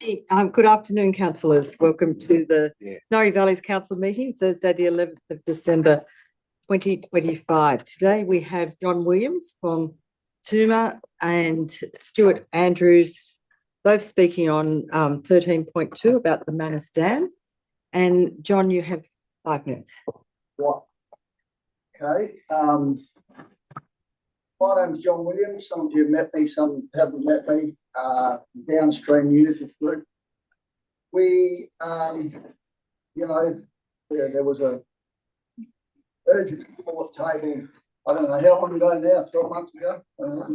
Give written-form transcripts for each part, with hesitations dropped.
Hey, good afternoon, councillors. Welcome to the Snowy Valleys Council meeting, Thursday, the 11th of December, 2025. Today we have John Williams from Tooma and Stuart Andrews, both speaking on 13.2 about the Manus Dam. And John, you have 5 minutes. What? Okay. My name's John Williams. Some of you have met me, some haven't met me. Downstream Unitive Group. We, there was a urgent report table. I don't know how long ago now, 12 months ago.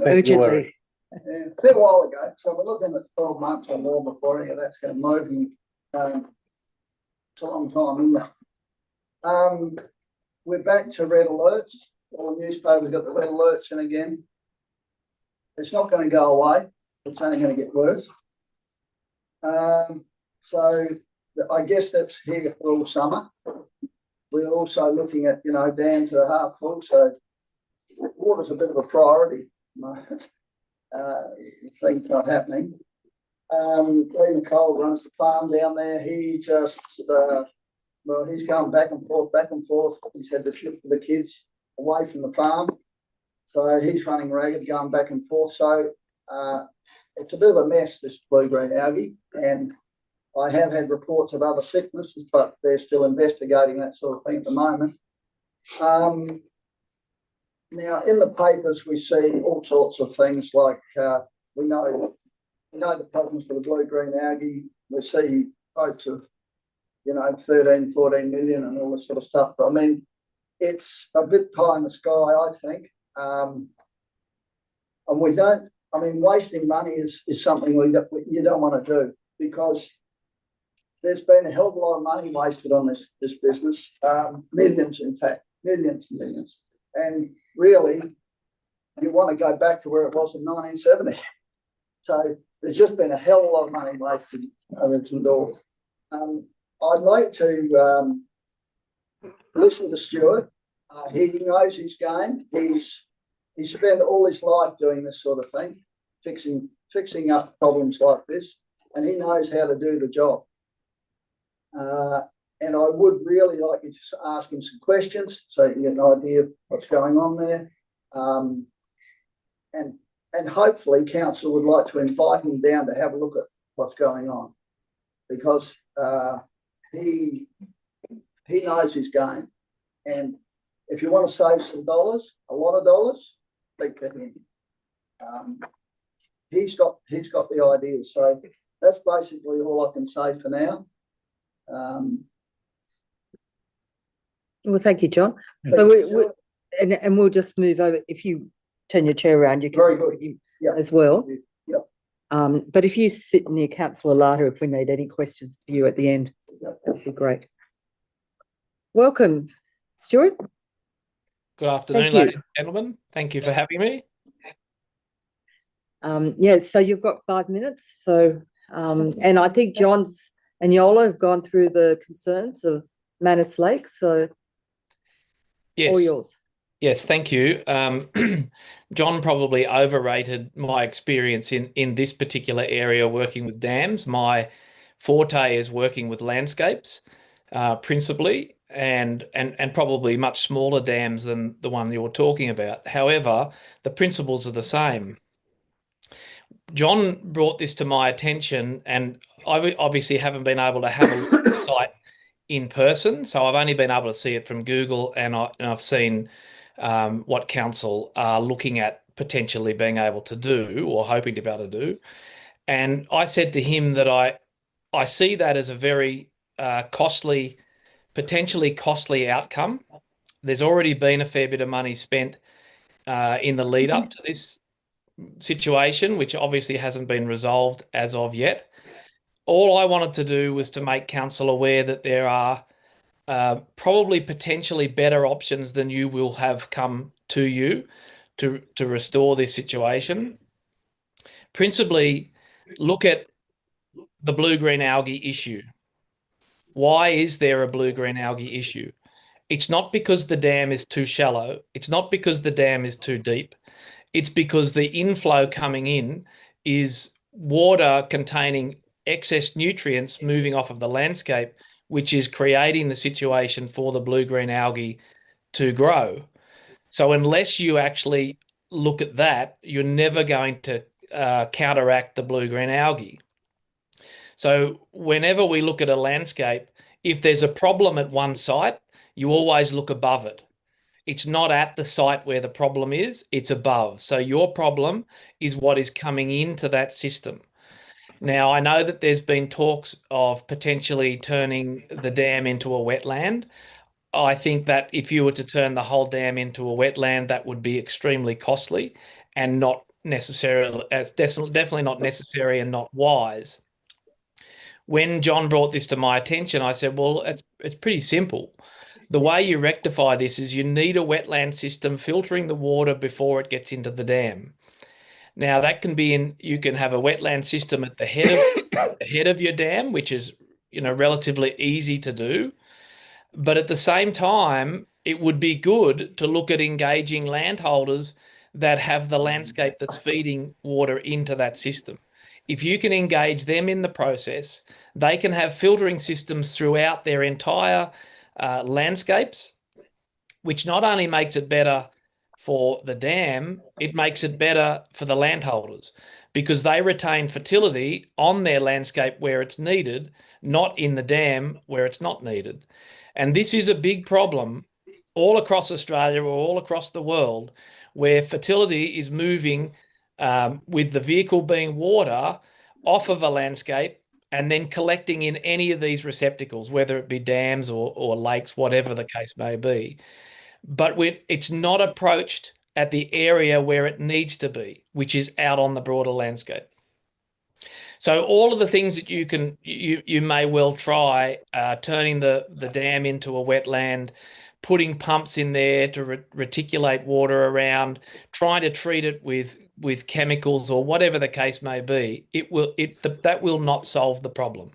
Urgently. Yeah, a fair while ago. So we're looking at 12 months or more before any of that's going to move. And, it's a long time, isn't it? We're back to red alerts. All the newspapers got the red alerts in again. It's not going to go away. It's only going to get worse. So I guess that's here for all summer. We're also looking at, dams that are half full. So water's a bit of a priority. Things not happening. Lee McCall runs the farm down there. He just, he's going back and forth. He's had to shift the kids away from the farm. So he's running ragged, going back and forth. So it's a bit of a mess, this blue-green algae. And I have had reports of other sicknesses, but they're still investigating that sort of thing at the moment. Now, in the papers, we see all sorts of things like we know the problems with the blue-green algae. We see quotes of, 13, 14 million and all this sort of stuff. But I mean, it's a bit pie in the sky, I think. And wasting money is something you don't want to do, because there's been a hell of a lot of money wasted on this business. Millions, in fact, millions and millions. And really, you want to go back to where it was in 1970. So there's just been a hell of a lot of money wasted over indoors. I'd like to listen to Stuart. He knows his game. He's spent all his life doing this sort of thing, fixing up problems like this, and he knows how to do the job. And I would really like you to ask him some questions so you can get an idea of what's going on there. And hopefully council would like to invite him down to have a look at what's going on, because he knows his game. And if you want to save some dollars, a lot of dollars, speak to him. He's got the ideas. So that's basically all I can say for now. Well, thank you, John. So we'll just move over. If you turn your chair around, you can very good as well. Yep. But if you sit near Councillor Lata, if we need any questions for you at the end, that'd be great. Welcome, Stuart. Good afternoon, ladies and gentlemen. Thank you for having me. So you've got 5 minutes. So, and I think John's and Yola have gone through the concerns of Manus Lake. So, yes, all yours. Yes, thank you. John probably overrated my experience in this particular area working with dams. My forte is working with landscapes, principally, and probably much smaller dams than the one you're talking about. However, the principles are the same. John brought this to my attention, and I obviously haven't been able to have a look at the site in person, so I've only been able to see it from Google, and I've seen what council are looking at potentially being able to do or hoping to be able to do. And I said to him that I see that as a very potentially costly outcome. There's already been a fair bit of money spent in the lead up to this situation, which obviously hasn't been resolved as of yet. All I wanted to do was to make council aware that there are probably potentially better options than you will have come to you to restore this situation. Principally, look at the blue-green algae issue. Why is there a blue-green algae issue? It's not because the dam is too shallow. It's not because the dam is too deep. It's because the inflow coming in is water containing excess nutrients moving off of the landscape, which is creating the situation for the blue-green algae to grow. So unless you actually look at that, you're never going to counteract the blue-green algae. So whenever we look at a landscape, if there's a problem at one site, you always look above it. It's not at the site where the problem is, it's above. So your problem is what is coming into that system. Now, I know that there's been talks of potentially turning the dam into a wetland. I think that if you were to turn the whole dam into a wetland, that would be extremely costly and not necessarily, it's definitely not necessary and not wise. When John brought this to my attention, I said, well, it's pretty simple. The way you rectify this is you need a wetland system filtering the water before it gets into the dam. Now that can be you can have a wetland system at the head of your dam, which is, relatively easy to do. But at the same time, it would be good to look at engaging landholders that have the landscape that's feeding water into that system. If you can engage them in the process, they can have filtering systems throughout their entire landscapes, which not only makes it better for the dam, it makes it better for the landholders because they retain fertility on their landscape where it's needed, not in the dam where it's not needed. And this is a big problem all across Australia or all across the world where fertility is moving with the vehicle being water off of a landscape and then collecting in any of these receptacles, whether it be dams or lakes, whatever the case may be. But it's not approached at the area where it needs to be, which is out on the broader landscape. So all of the things that you may well try, turning the dam into a wetland, putting pumps in there to reticulate water around, trying to treat it with chemicals or whatever the case may be, that will not solve the problem.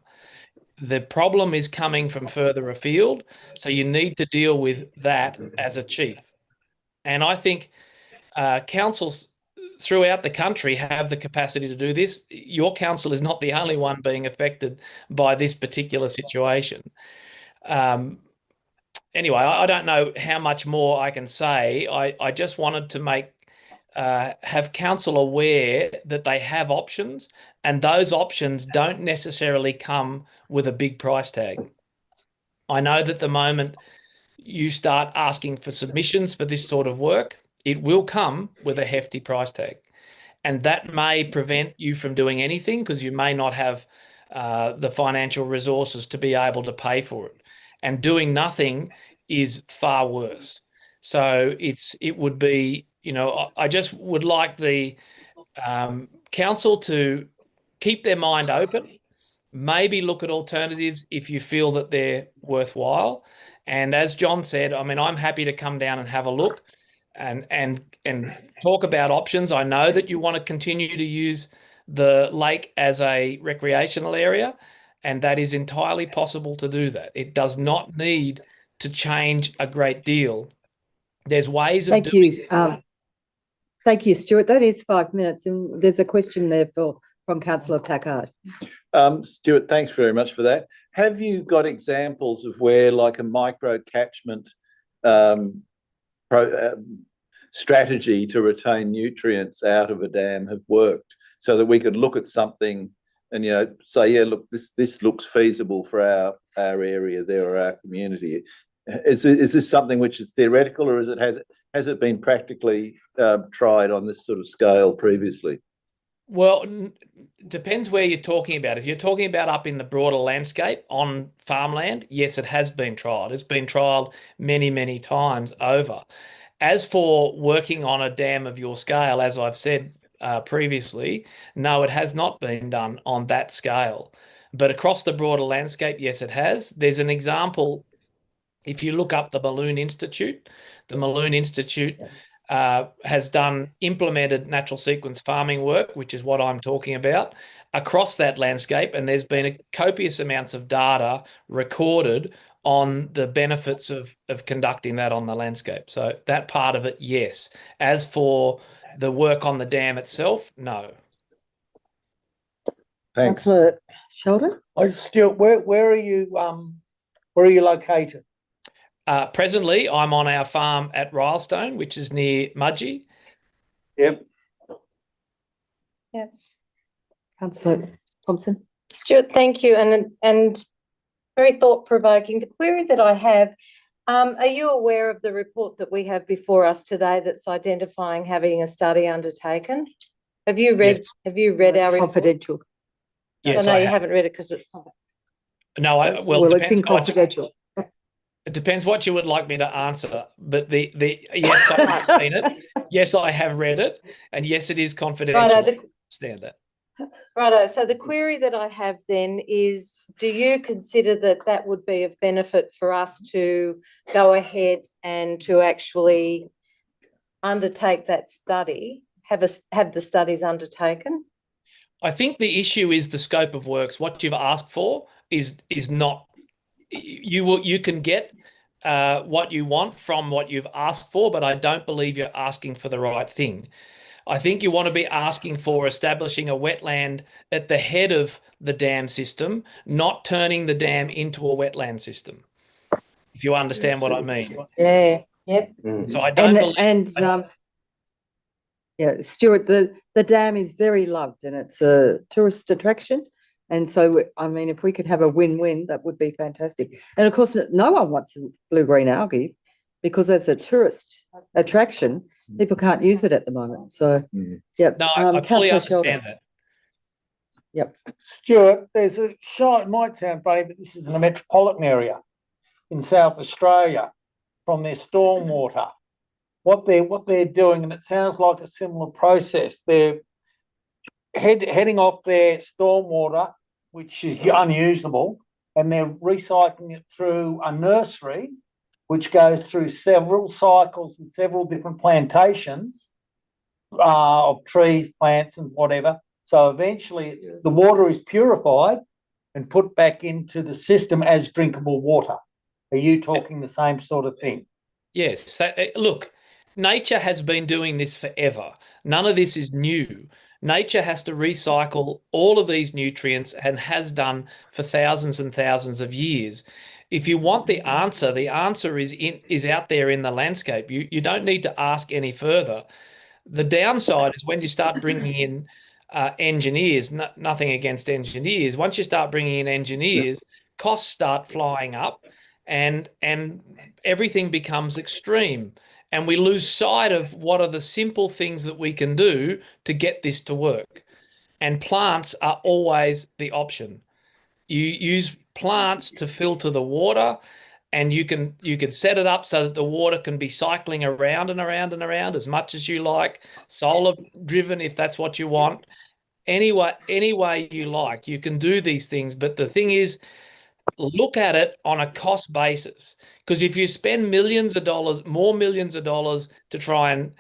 The problem is coming from further afield, so you need to deal with that as a chief. And I think councils throughout the country have the capacity to do this. Your council is not the only one being affected by this particular situation. Anyway, I don't know how much more I can say. I just wanted to have council aware that they have options, and those options don't necessarily come with a big price tag. I know that the moment you start asking for submissions for this sort of work, it will come with a hefty price tag. And that may prevent you from doing anything because you may not have the financial resources to be able to pay for it. And doing nothing is far worse. So it would be, I just would like the council to keep their mind open, maybe look at alternatives if you feel that they're worthwhile. And as John said, I mean, I'm happy to come down and have a look and talk about options. I know that you want to continue to use the lake as a recreational area, and that is entirely possible to do that. It does not need to change a great deal. There's ways of doing this. Thank you, Stuart. That is 5 minutes, and there's a question there from Councillor Packard. Stuart, thanks very much for that. Have you got examples of where, like, a micro catchment strategy to retain nutrients out of a dam have worked, so that we could look at something and say, yeah, look, this looks feasible for our area there or our community? Is this something which is theoretical, or has it been practically tried on this sort of scale previously? Well, depends where you're talking about. If you're talking about up in the broader landscape on farmland, yes, it has been trialled. It's been trialled many, many times over. As for working on a dam of your scale, as I've said previously, no, it has not been done on that scale. But across the broader landscape, yes, it has. There's an example. If you look up the Balloon Institute has implemented natural sequence farming work, which is what I'm talking about, across that landscape. And there's been copious amounts of data recorded on the benefits of conducting that on the landscape. So that part of it, yes. As for the work on the dam itself, no. Thanks. Councillor Sheldon? Stuart, where are you located? Presently, I'm on our farm at Rylestone, which is near Mudgee. Yep. Councillor Thompson? Stuart, thank you, and very thought-provoking. The query that I have, are you aware of the report that we have before us today that's identifying having a study undertaken? Have you read? Yes. Have you read our report? Confidential. Yes, I know I you have. haven't read it because it's. No, well, Well, it's in depends what- confidential. it depends what you would like me to answer. But the yes, I have seen it. Yes, I have read it, and yes, it is confidential. Righto, I understand that. Righto, so the query that I have then is, do you consider that that would be of benefit for us to go ahead and to actually undertake that study, have the studies undertaken? I think the issue is the scope of works. What you've asked for is not. You can get what you want from what you've asked for, but I don't believe you're asking for the right thing. I think you want to be asking for establishing a wetland at the head of the dam system, not turning the dam into a wetland system. If you understand what I mean. Yeah, yep. So I don't believe. Yeah, Stuart, the dam is very loved and it's a tourist attraction. And so, I mean, if we could have a win-win, that would be fantastic. And of course, no one wants blue-green algae because as a tourist attraction, people can't use it at the moment. So, yeah. No, I fully Councillor Sheldon. understand that. Yep. Stuart, there's a shot, it might sound funny, but this is in a metropolitan area in South Australia from their stormwater. What they're doing, and it sounds like a similar process, they're heading off their stormwater, which is unusable, and they're recycling it through a nursery, which goes through several cycles and several different plantations of trees, plants, and whatever. So eventually the water is purified and put back into the system as drinkable water. Are you talking the same sort of thing? Yes. Look, nature has been doing this forever. None of this is new. Nature has to recycle all of these nutrients and has done for thousands and thousands of years. If you want the answer is out there in the landscape. You don't need to ask any further. The downside is when you start bringing in engineers, nothing against engineers. Once you start bringing in engineers, costs start flying up and everything becomes extreme. And we lose sight of what are the simple things that we can do to get this to work. And plants are always the option. You use plants to filter the water, and you can set it up so that the water can be cycling around and around and around as much as you like, solar driven if that's what you want. Any way you like, you can do these things. But the thing is, look at it on a cost basis, because if you spend millions of dollars to try and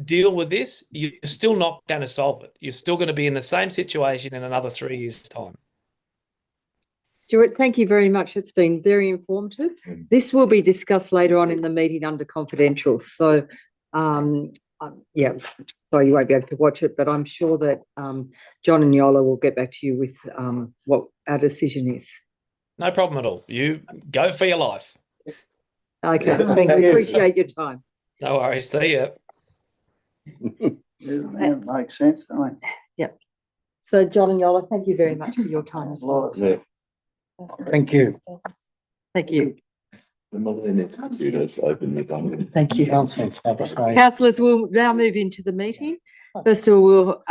deal with this, you're still not going to solve it. You're still going to be in the same situation in another 3 years' time. Stuart, thank you very much. It's been very informative. This will be discussed later on in the meeting under confidential. So, yeah, sorry you won't be able to watch it, but I'm sure that John and Yola will get back to you with what our decision is. No problem at all. You go for your life. Okay, Thank we you. appreciate your time. No worries. See ya. Yeah, man, makes sense, doesn't it? So, John and Yola, thank you very much for your time as well. Yeah. Thank you. Thank you. Thank Thank you. Nonsense, Australia. Councillors, we'll now move into the meeting. First of all,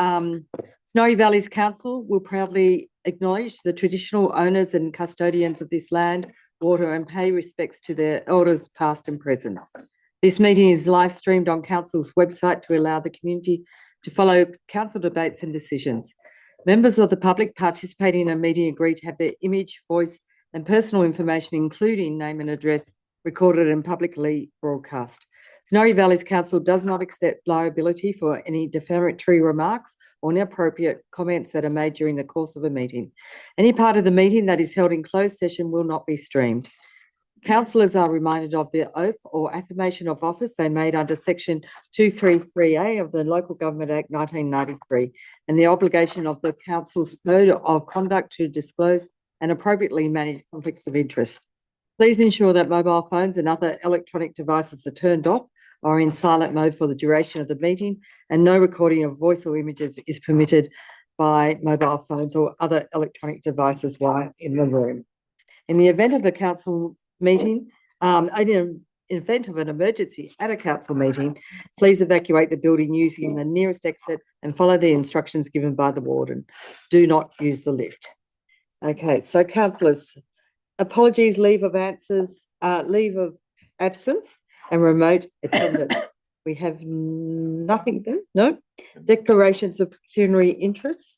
Snowy Valleys Council will proudly acknowledge the traditional owners and custodians of this land, water, and pay respects to their elders past and present. This meeting is live streamed on Council's website to allow the community to follow Council debates and decisions. Members of the public participating in a meeting agree to have their image, voice, and personal information, including name and address, recorded and publicly broadcast. Snowy Valleys Council does not accept liability for any defamatory remarks or inappropriate comments that are made during the course of a meeting. Any part of the meeting that is held in closed session will not be streamed. Councillors are reminded of the oath or affirmation of office they made under section 233A of the Local Government Act 1993 and the obligation of the council's code of conduct to disclose and appropriately manage conflicts of interest. Please ensure that mobile phones and other electronic devices are turned off or in silent mode for the duration of the meeting, and no recording of voice or images is permitted by mobile phones or other electronic devices while in the room. In the event of a council meeting, in an event of an emergency at a council meeting, please evacuate the building using the nearest exit and follow the instructions given by the warden. Do not use the lift. Okay, so councillors, apologies, leave of absence and remote attendance. We have nothing there, no? Declarations of pecuniary interests.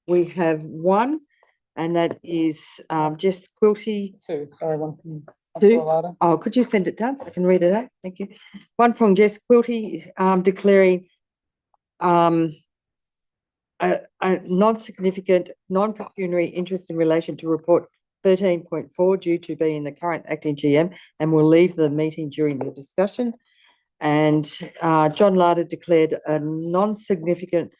We have one, and that is Jess Quilty. Two, sorry, one from. Two? Oh, could you send it down so I can read it out? Thank you. One from Jess Quilty declaring a non-significant, non-pecuniary interest in relation to report 13.4 due to being the current acting GM and will leave the meeting during the discussion. And John Larder declared a non-significant,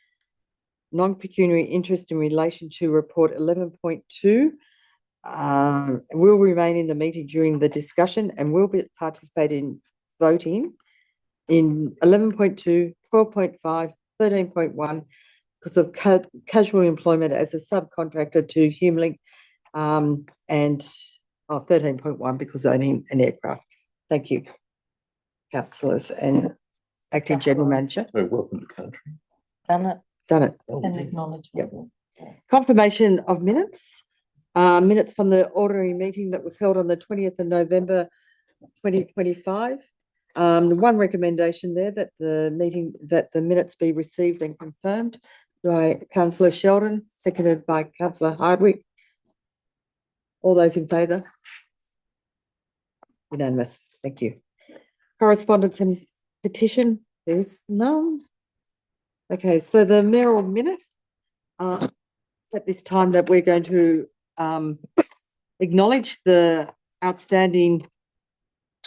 non-pecuniary interest in relation to report 11.2. Will remain in the meeting during the discussion and will participate in voting in 11.2, 12.5, 13.1 because of casual employment as a subcontractor to Humlink, and 13.1 because owning an aircraft. Thank you, councillors and acting general manager. Very welcome to the country. Done it Done it. and acknowledgement. Confirmation of minutes. Minutes from the ordinary meeting that was held on the 20th of November 2025. The one recommendation there that the minutes be received and confirmed by Councillor Sheldon, seconded by Councillor Hardwick. All those in favour? Unanimous. Thank you. Correspondence and petition, there is none. Okay, so the mayoral minute, at this time that we're going to acknowledge the outstanding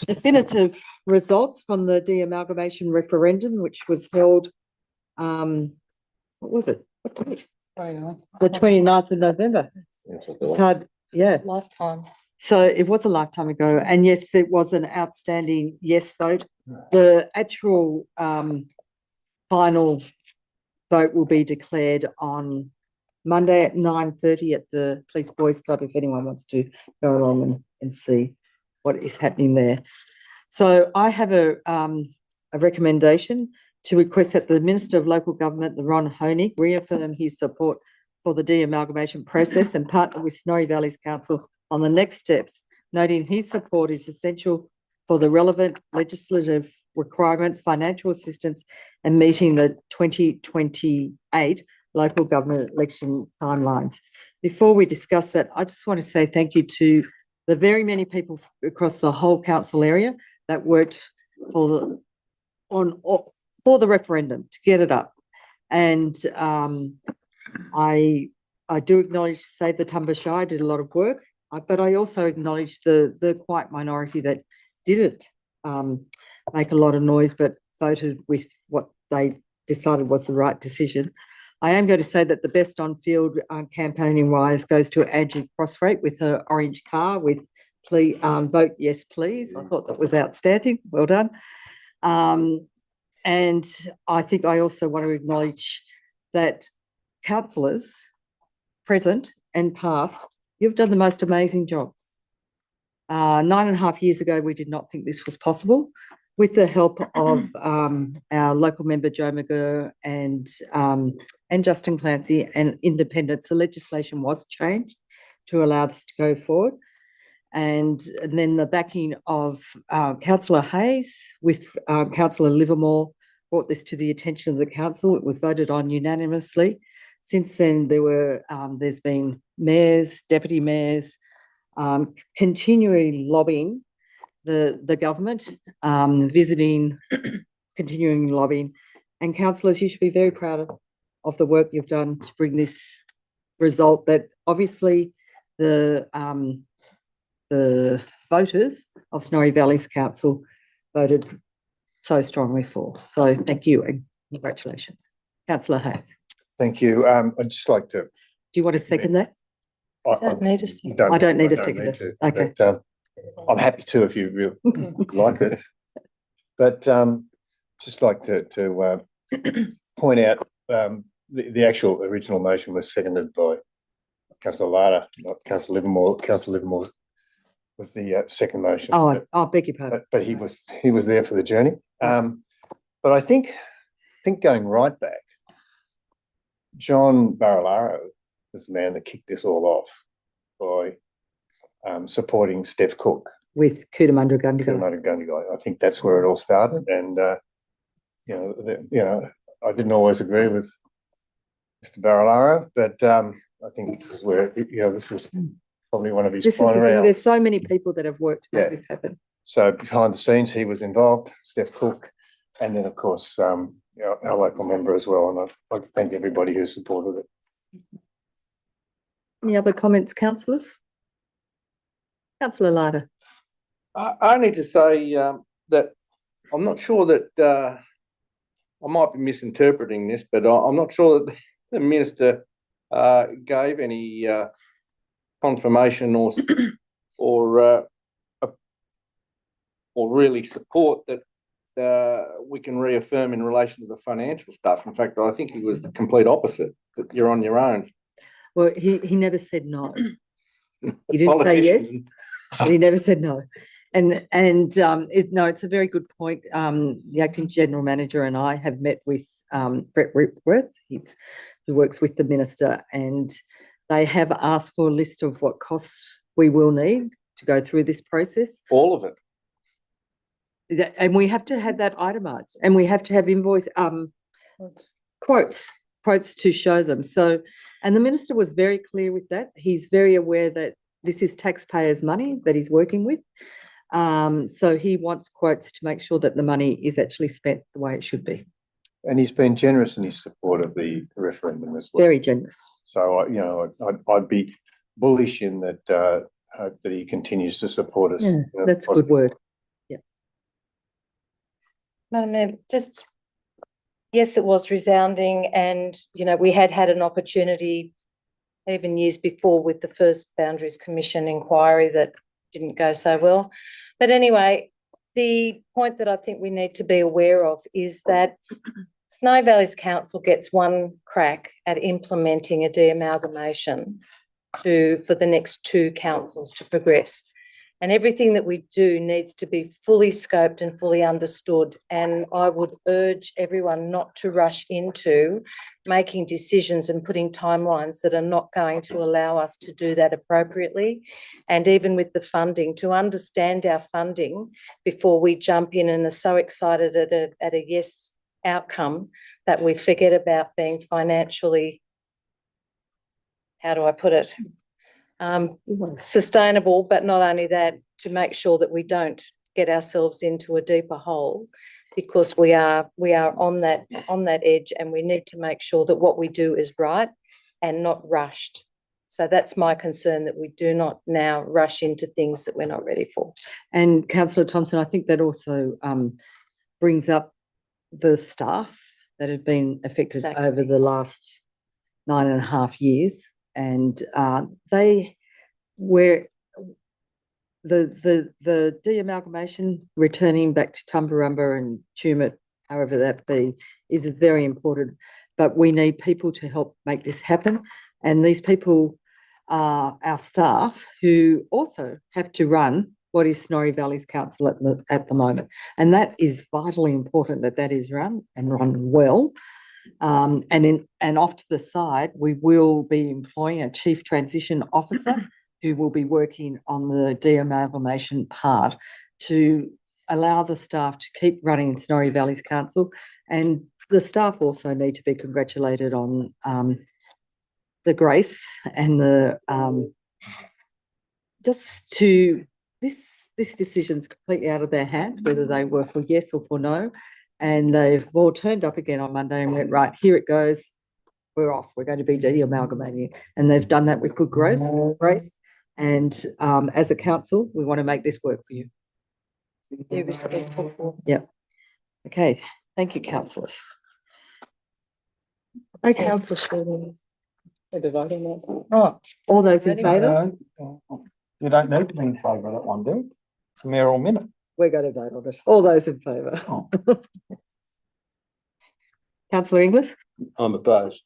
definitive results from the de-amalgamation referendum, which was held, what was it? What date? The 29th of November. It's hard, yeah. Lifetime. So it was a lifetime ago, and yes, it was an outstanding yes vote. The actual final vote will be declared on Monday at 9:30 at the Police Boys Club, if anyone wants to go along and see what is happening there. So I have a recommendation to request that the Minister of Local Government, Ron Honig, reaffirm his support for the de-amalgamation process and partner with Snorri Valleys Council on the next steps, noting his support is essential for the relevant legislative requirements, financial assistance, and meeting the 2028 local government election timelines. Before we discuss that, I just want to say thank you to the very many people across the whole council area that worked for the referendum to get it up. And I do acknowledge Save the Tumba Shire did a lot of work, but I also acknowledge the quiet minority that didn't make a lot of noise, but voted with what they decided was the right decision. I am going to say that the best on-field campaigning wise goes to Angie Crossrate with her orange car with please, vote yes, please. I thought that was outstanding. Well done. And I think I also want to acknowledge that councillors, present and past, you've done the most amazing job. 9.5 years ago, we did not think this was possible. With the help of our local member Joe McGurr and Justin Clancy and independents, the legislation was changed to allow this to go forward. And then the backing of Councillor Hayes with Councillor Livermore brought this to the attention of the council. It was voted on unanimously. Since then, there's been mayors, deputy mayors, continually lobbying the government, continuing lobbying, and councillors, you should be very proud of the work you've done to bring this result that obviously the voters of Snorri Valleys Council voted so strongly for. So thank you and congratulations. Councillor Hayes, Thank you. I'd just like to. do you want to second that? Don't need a second. I don't need a I seconder. to, Okay. but, I'm happy to if you really like it. But just like to point out the actual original motion was seconded by Councillor Larder, not Councillor Livermore. Councillor Livermore was the second motion. Oh, I beg your pardon. But he was there for the journey. But I think going right back, John Barilaro was the man that kicked this all off by supporting Steph Cook, With Cootamundra Gundagai. Cootamundra Gundagai. I think that's where it all started. And I didn't always agree with Mr. Barilaro, but I think this is where this is probably one of his This is the finer thing, hours. there's so many people that have worked to make Yeah. this happen. So behind the scenes, he was involved, Steph Cook, and then of course our local member as well. And I'd like to thank everybody who supported it. Any other comments, councillors? Councillor Larder. I need to say that I'm not sure that I might be misinterpreting this, but I'm not sure that the minister gave any confirmation or really support that we can reaffirm in relation to the financial stuff. In fact, I think he was the complete opposite, that you're on your own. Well, he never said no. He didn't say yes, Politicians. but he never said no. And it's a very good point. The acting general manager and I have met with Brett Whitworth, who works with the minister, and they have asked for a list of what costs we will need to go through this process. All of it. And we have to have that itemised, and we have to have invoice quotes to show them. So, and the minister was very clear with that. He's very aware that this is taxpayers' money that he's working with. So he wants quotes to make sure that the money is actually spent the way it should be. And he's been generous in his support of the referendum as well. Very generous. So I'd be bullish in that hope that he continues to support us. Yeah, that's a good word. Madam Mayor, yes, it was resounding, and we had an opportunity even years before with the first Boundaries Commission inquiry that didn't go so well. But anyway, the point that I think we need to be aware of is that Snowy Valleys Council gets one crack at implementing a de-amalgamation for the next two councils to progress. And everything that we do needs to be fully scoped and fully understood. And I would urge everyone not to rush into making decisions and putting timelines that are not going to allow us to do that appropriately. And even with the funding, to understand our funding before we jump in and are so excited at a yes outcome that we forget about being financially, how do I put it? Sustainable, but not only that, to make sure that we don't get ourselves into a deeper hole, because we are on that edge, and we need to make sure that what we do is right and not rushed. So that's my concern, that we do not now rush into things that we're not ready for. And Councillor Thompson, I think that also brings up the staff that have been affected Exactly. over the last 9.5 years. And they were the de-amalgamation, returning back to Tumbarumba and Tumut, however that be, is very important. But we need people to help make this happen. And these people are our staff, who also have to run what is Snorri Valleys Council at the moment. And that is vitally important, that is run and run well. And off to the side, we will be employing a chief transition officer who will be working on the de-amalgamation part to allow the staff to keep running Snorri Valleys Council. And the staff also need to be congratulated on the grace and the this decision's completely out of their hands, whether they were for yes or for no. And they've all turned up again on Monday and went, right, here it goes. We're off. We're going to be de-amalgamating. And they've done that with good grace. And as a council, we want to make this work for you. Be respectful for. Okay, thank you, councillors. Okay, Councillor Shortall. Right. all those in favour? You don't need to be in favour of that one, do you? It's a mayoral minute. We're going to vote on it. All those in favour? Oh. Councillor Inglis? I'm opposed.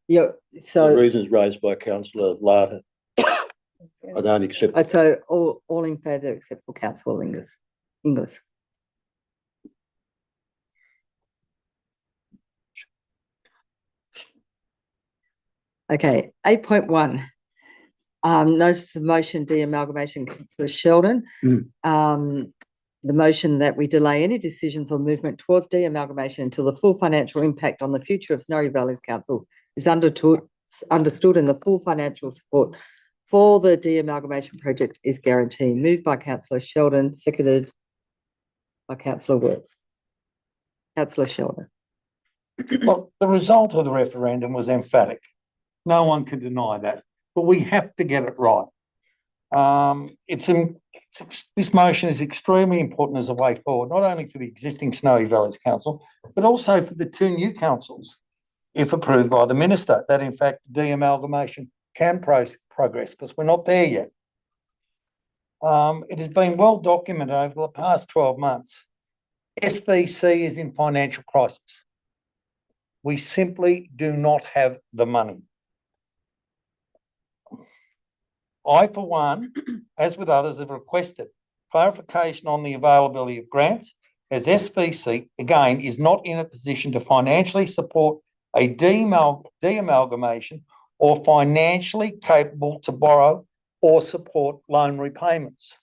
Yeah, The so, reasons raised by councillor Larter. I don't accept. so all in favour except for councillor Inglis. Okay, 8.1. Notice of motion de-amalgamation, councillor Sheldon. The motion that we delay any decisions or movement towards de-amalgamation until the full financial impact on the future of Snowy Valleys Council is understood and the full financial support for the de-amalgamation project is guaranteed. Moved by councillor Sheldon, seconded by councillor Wills. Councillor Sheldon. Well, the result of the referendum was emphatic. No one can deny that, but we have to get it right. This motion is extremely important as a way forward, not only for the existing Snowy Valleys Council, but also for the two new councils, if approved by the minister, that in fact de-amalgamation can progress, because we're not there yet. It has been well documented over the past 12 months. SVC is in financial crisis. We simply do not have the money. I, for one, as with others, have requested clarification on the availability of grants, as SVC, again, is not in a position to financially support a de-amalgamation or financially capable to borrow or support loan repayments.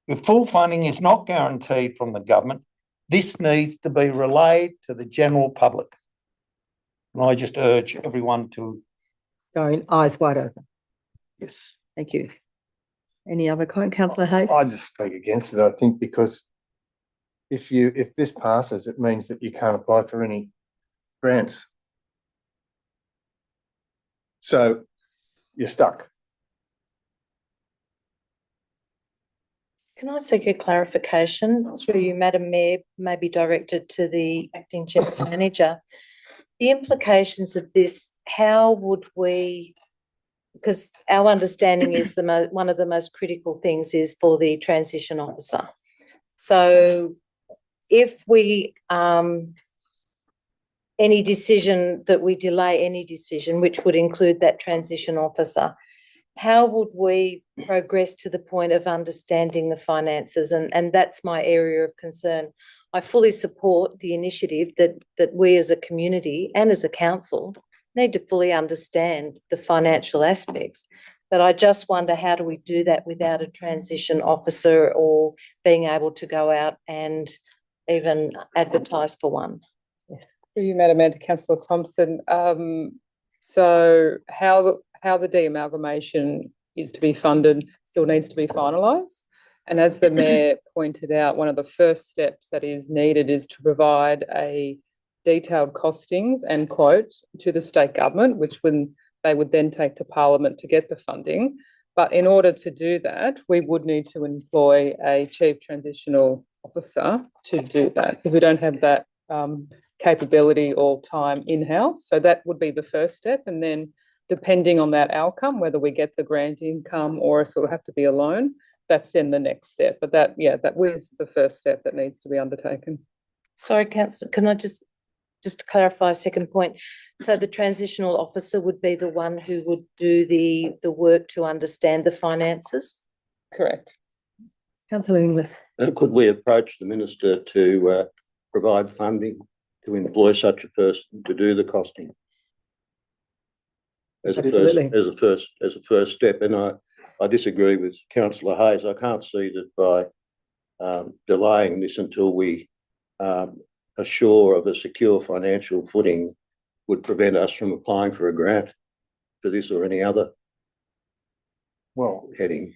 If full funding is not guaranteed from the government, this needs to be relayed to the general public. And I just urge everyone to. Going eyes wide open. Yes. Thank you. Any other comment, councillor Hayes? I just speak against it, I think, because if this passes, it means that you can't apply for any grants. So you're stuck. Can I seek a clarification through you, Madam Mayor, maybe directed to the acting general manager? The implications of this, how would we, because our understanding is one of the most critical things is for the transition officer. So if we, any decision that we delay any decision, which would include that transition officer, how would we progress to the point of understanding the finances? And that's my area of concern. I fully support the initiative that we as a community and as a council need to fully understand the financial aspects. But I just wonder, how do we do that without a transition officer or being able to go out and even advertise for one? Through you, Madam Mayor, to Councillor Thompson. So how the de-amalgamation is to be funded still needs to be finalised. And as the Mayor pointed out, one of the first steps that is needed is to provide a detailed costings and quote to the state government, which they would then take to Parliament to get the funding. But in order to do that, we would need to employ a chief transitional officer to do that, because we don't have that capability or time in-house. So that would be the first step. And then depending on that outcome, whether we get the grant income or if it will have to be a loan, that's then the next step. But that was the first step that needs to be undertaken. Sorry, Councillor, can I just to clarify a second point? So the transitional officer would be the one who would do the work to understand the finances? Correct. Councillor Inglis. Could we approach the minister to provide funding to employ such a person to do the costing? As a first step, and I disagree with Councillor Hayes. I can't see that by delaying this until we are sure of a secure financial footing would prevent us from applying for a grant for this or any other heading.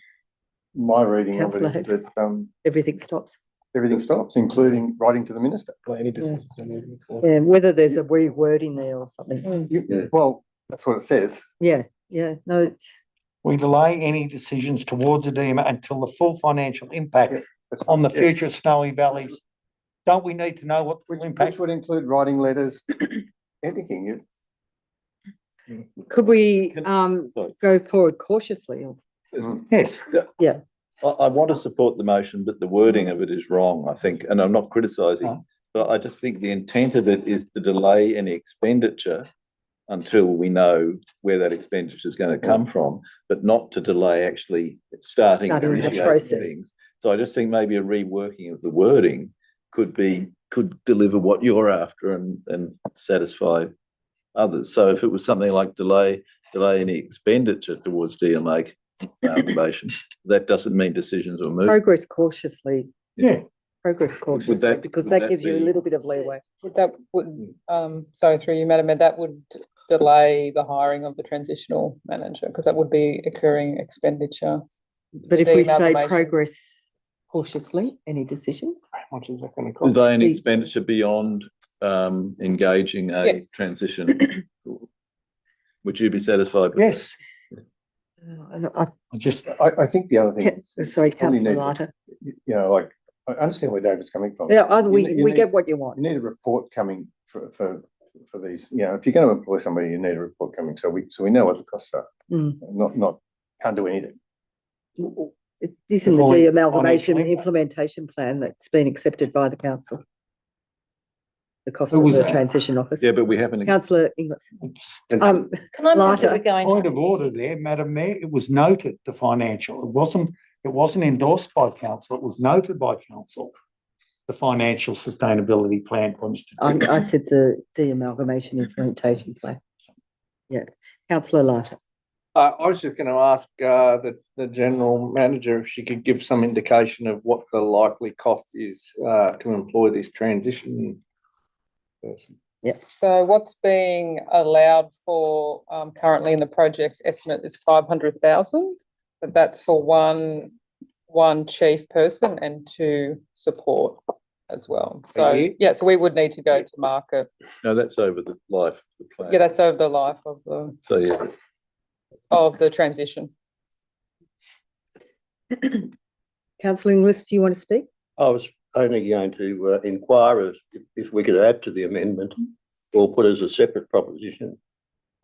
My reading of Councillor it is Hayes. that Everything stops. everything stops, including writing to the minister. Yeah, whether there's a rewording there or something. Well, that's what it says. Yeah, no, We delay any decisions towards a DEMA until the full financial impact on the future of Snowy Valleys? Don't we need to know what the Which impact? would include writing letters, anything. Could we, Sorry. go forward cautiously? or- Yes, I want to support the motion, but the wording of it is wrong, I think, and I'm not criticising. But I just think the intent of it is to delay any expenditure until we know where that expenditure is going to come from, but not to delay actually starting and Starting the initiating process. things. So I just think maybe a reworking of the wording could deliver what you're after and satisfy others. So if it was something like delay any expenditure towards DMA amalgamation, that doesn't mean decisions are moved. Progress cautiously, yeah. progress cautiously, that- because would that that gives you a be- little bit of leeway. That would, sorry, through you, Madam Mayor, that would delay the hiring of the transitional manager, because that would be occurring expenditure. But if The we say amalgamation. progress cautiously, any decisions? How much is that gonna cost? Delay any The- expenditure beyond engaging a Yes. transition. Would you be satisfied with? Yes, I I just, I think the other thing is, Sorry, probably councillor need to- Lighter. like, I understand where David's coming from. Yeah, either You we need- get what you want. You need a report coming for these, if you're going to employ somebody, you need a report coming, so we know what the costs are. Mm. Not, can't do anything. It is in the Avoid de-amalgamation financial impact. implementation plan that's been accepted by the council. The cost Who of was the that? transition office. Yeah, but we haven't. Councillor Inglis. Can I move that Lighter. we're going? point of order there, Madam Mayor, it was noted, the financial, it wasn't endorsed by council, it was noted by council. The financial sustainability plan by Mr. Dick. I said the de-amalgamation implementation plan. Yeah, councillor Lighter. I was just gonna ask, the general manager if she could give some indication of what the likely cost is, to employ this transition person. So what's being allowed for, currently in the project's estimate is 500,000, but that's for one chief person and 2 support as well. So, year? yeah, so we would need to go to market. No, that's over the life of the plan. Yeah, that's over the life of So, yeah, the transition. Councillor Inglis, do you want to speak? I was only going to inquire if we could add to the amendment or put as a separate proposition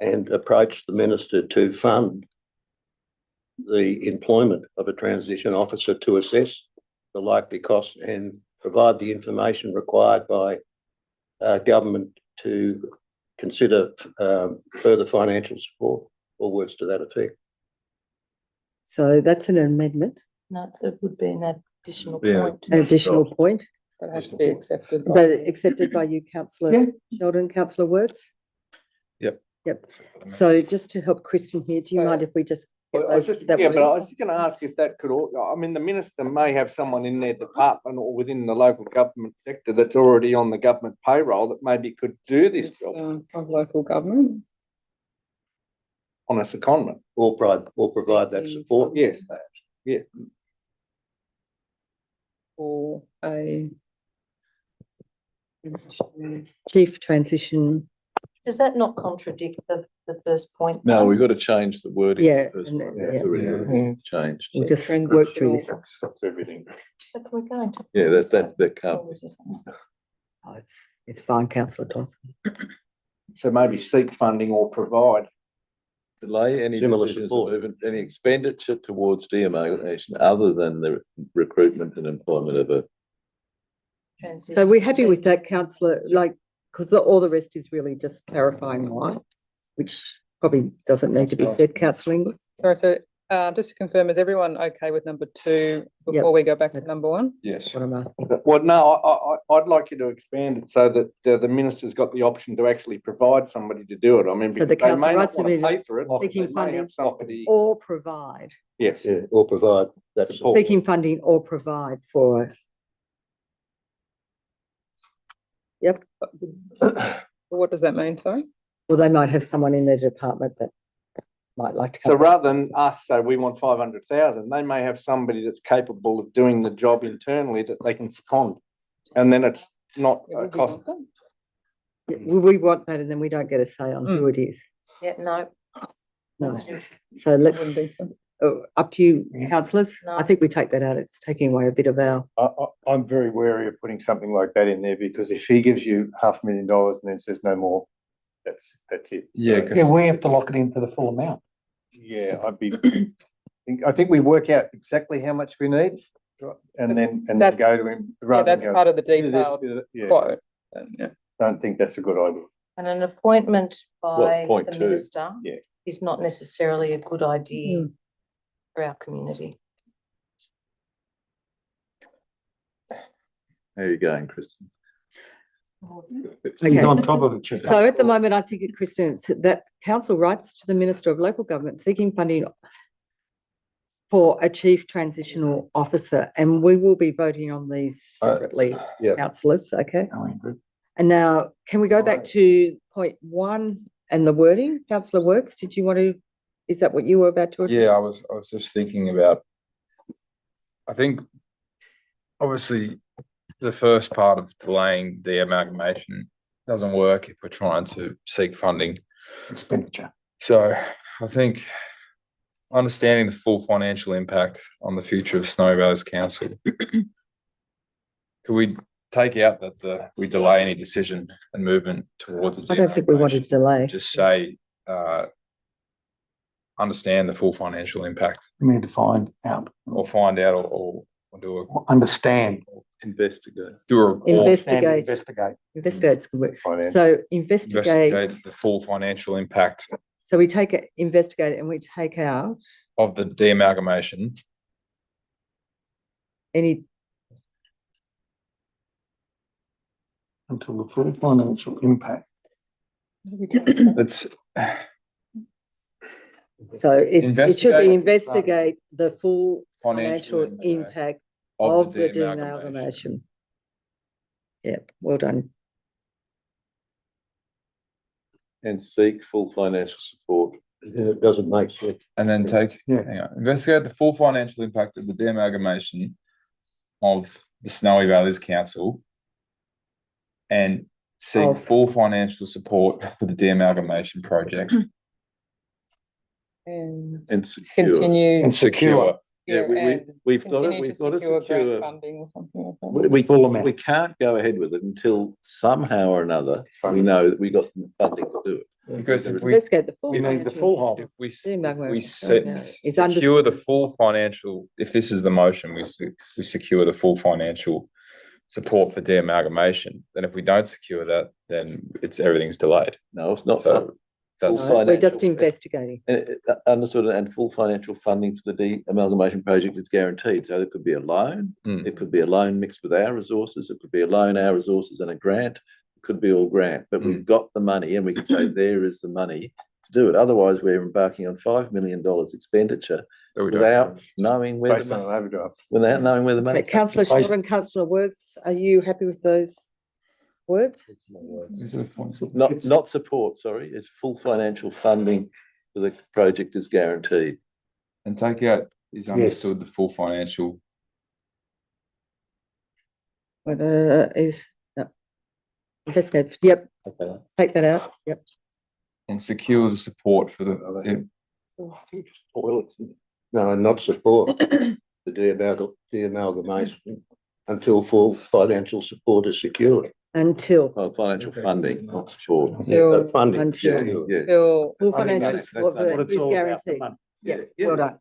and approach the minister to fund the employment of a transition officer to assess the likely costs and provide the information required by government to consider further financial support, or words to that effect. So that's an amendment, No, it would be an additional Yeah. point. an additional point, That has to be accepted. but accepted by you, councillor Yeah. Sheldon, councillor Words? Yep. Yep. So just to help Kristen here, do you mind if we just? get I was those- just, that yeah, but I wording? was just gonna ask if that could, I mean, the minister may have someone in their department or within the local government sector that's already on the government payroll that maybe could do this job Of local government. on a secondment. Or provide that support. Yes. For a. Chief transition, Does that not contradict the first point? no, we've got to change the wording. Yeah, first and one. yeah. It's already changed. we'll just work through this. Stops everything. So can we go into? Yeah, that can't be. Oh, it's fine, councillor Thompson. So maybe seek funding or provide. Delay any Similar decisions support. or even any expenditure towards deamalgamation other than the recruitment and employment of a. So we're happy with that, councillor, like, because all the rest is really just clarifying why, which probably doesn't need to be said, councillor Inglis. Sorry, so, just to confirm, is everyone okay with number 2 before we go back to number 1? Yes. What I'm asking. Well, no, I'd like you to expand it so that the minister's got the option to actually provide somebody to do it. I mean, So the because they may council not writes want it to in pay for it. but seeking they may funding have somebody, Or provide, yes. Yeah, or provide that Support. support. seeking funding or provide for, yep. What does that mean, sorry? Well, they might have someone in their department that might like to. So come. rather than us say we want 500,000, they may have somebody that's capable of doing the job internally that they can second. And then it's not Yeah, a would you cost. want Yeah, we want that and then we don't get a say on who it is. Yeah, no. No. So that? let's, Wouldn't think so. up to you, Yeah. councillors. No. I think we take that out. It's taking away a bit of our, I'm very wary of putting something like that in there because if he gives you $500,000 and then says no more, that's it. Yeah, Yeah, we have to lock it in for the full amount. Yeah, I think we work out exactly how much we need and then That's- go to him. Yeah, rather than that's go, part of the "Do this, detailed do that." Yeah, quote. Yeah. don't think that's a good idea. And an appointment by point the two? minister Yeah. is not necessarily a good idea Mm. for our community. How are you going, Kristen? He's Okay. on top of it. Chair. so at the moment, I think it, Kristen, it's that council writes to the Minister of Local Government seeking funding for a chief transitional officer, and we will be voting on these separately, yeah. councillors, okay? Oh, Ingrid. And now, can we go back to point 1 and the wording? Councillor Works, did you want to, is that what you were about to? Yeah, I was just thinking about, I think, obviously, the first part of delaying the amalgamation doesn't work if we're trying to seek funding. Expenditure. So I think understanding the full financial impact on the future of Snowy Valleys Council. Could we take out that we delay any decision and movement towards the I don't think we wanted to delay. just say, understand the full financial impact We need to find out, or find out or do a, understand. Investigate. do a report, Investigate, Investigate. investigate's good word. Finance. So investigate, investigate the full financial impact so we take it, investigate and we take out of the de-amalgamation. any, Until the full financial impact. It's so it should be Investigate- investigate the full financial financial impact of the de-amalgamation. de-amalgamation. Yeah, well done. And seek full financial support. It doesn't make sense. And then hang on, investigate the full financial impact of the de-amalgamation of the Snowy Valleys Council and seek Of. full financial support for the de-amalgamation project And And secure. continue. and secure. Yeah, we've got it, continue we've to got to secure grant secure. funding or something like that. We, Full amount. we can't go ahead with it until somehow or another, we know that we got the funding to do it. Because if we, Investigate the full. We need the financial- full whole. if we, De-amalgamation, no, it's secure the full financial, if this is the motion, we secure the full financial support for de-amalgamation, then if we don't secure that, then everything's delayed. No, it's not. So that's, Full No, we're just financial- investigating. Understood, and full financial funding for the de-amalgamation project is guaranteed, so it could be a loan, Mm. it could be a loan mixed with our resources, it could be a loan, our resources and a grant, it could be all grant, but we've got the money and we can say there is the money to do it, otherwise we're embarking on $5 million expenditure that we don't without have. knowing where Based on an overdraft. without knowing where the money Okay, councillor Based- Sheldon, councillor Works, are you happy with those words? not support, sorry, it's full financial funding for the project is guaranteed. And take out is understood the full financial, Is, no. Investigate, yep, take that out, yep. and secure the support for the, No, not support the de-amalgamation until full financial support is secured. Until, Well, financial funding, not support. Till- Funding. Until. Yeah. Till, full I think financial that's support what it's is all about, the guaranteed. money. Yeah, Yeah. well done.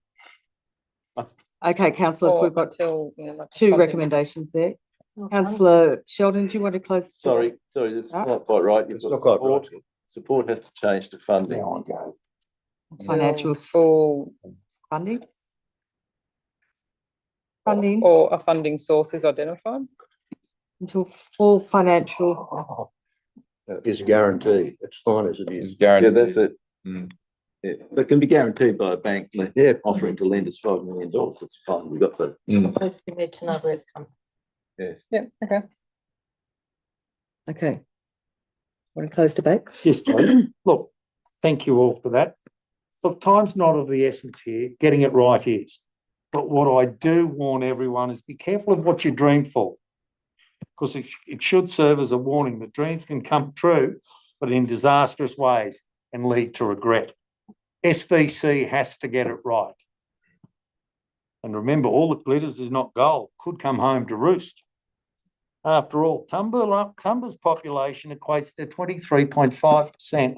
Okay, councillors, or we've got till, you know, like two funding. recommendations there. Councillor Sheldon, do you want to close? Sorry, that's Ah. not quite right. You've It's got not quite support. right. Support has to change to funding. Now I go. Financial Till full, funding? Funding or a funding source is identified. until full financial, Is guaranteed. It's fine as it is is. Yeah, guaranteed. that's it. Mm. Yeah, but can be guaranteed by a bank Yeah. offering to lend us $5 million. That's fine. We've got the, Mm. We need to know where it's coming. yes. Yeah, okay. okay. Want to close debate? Yes, please. Look, thank you all for that. Look, time's not of the essence here. Getting it right is. But what I do warn everyone is be careful of what you dream for. Because it should serve as a warning that dreams can come true, but in disastrous ways and lead to regret. SVC has to get it right. And remember, all that glitters is not gold, could come home to roost. After all, Tumba's population equates to 23.5%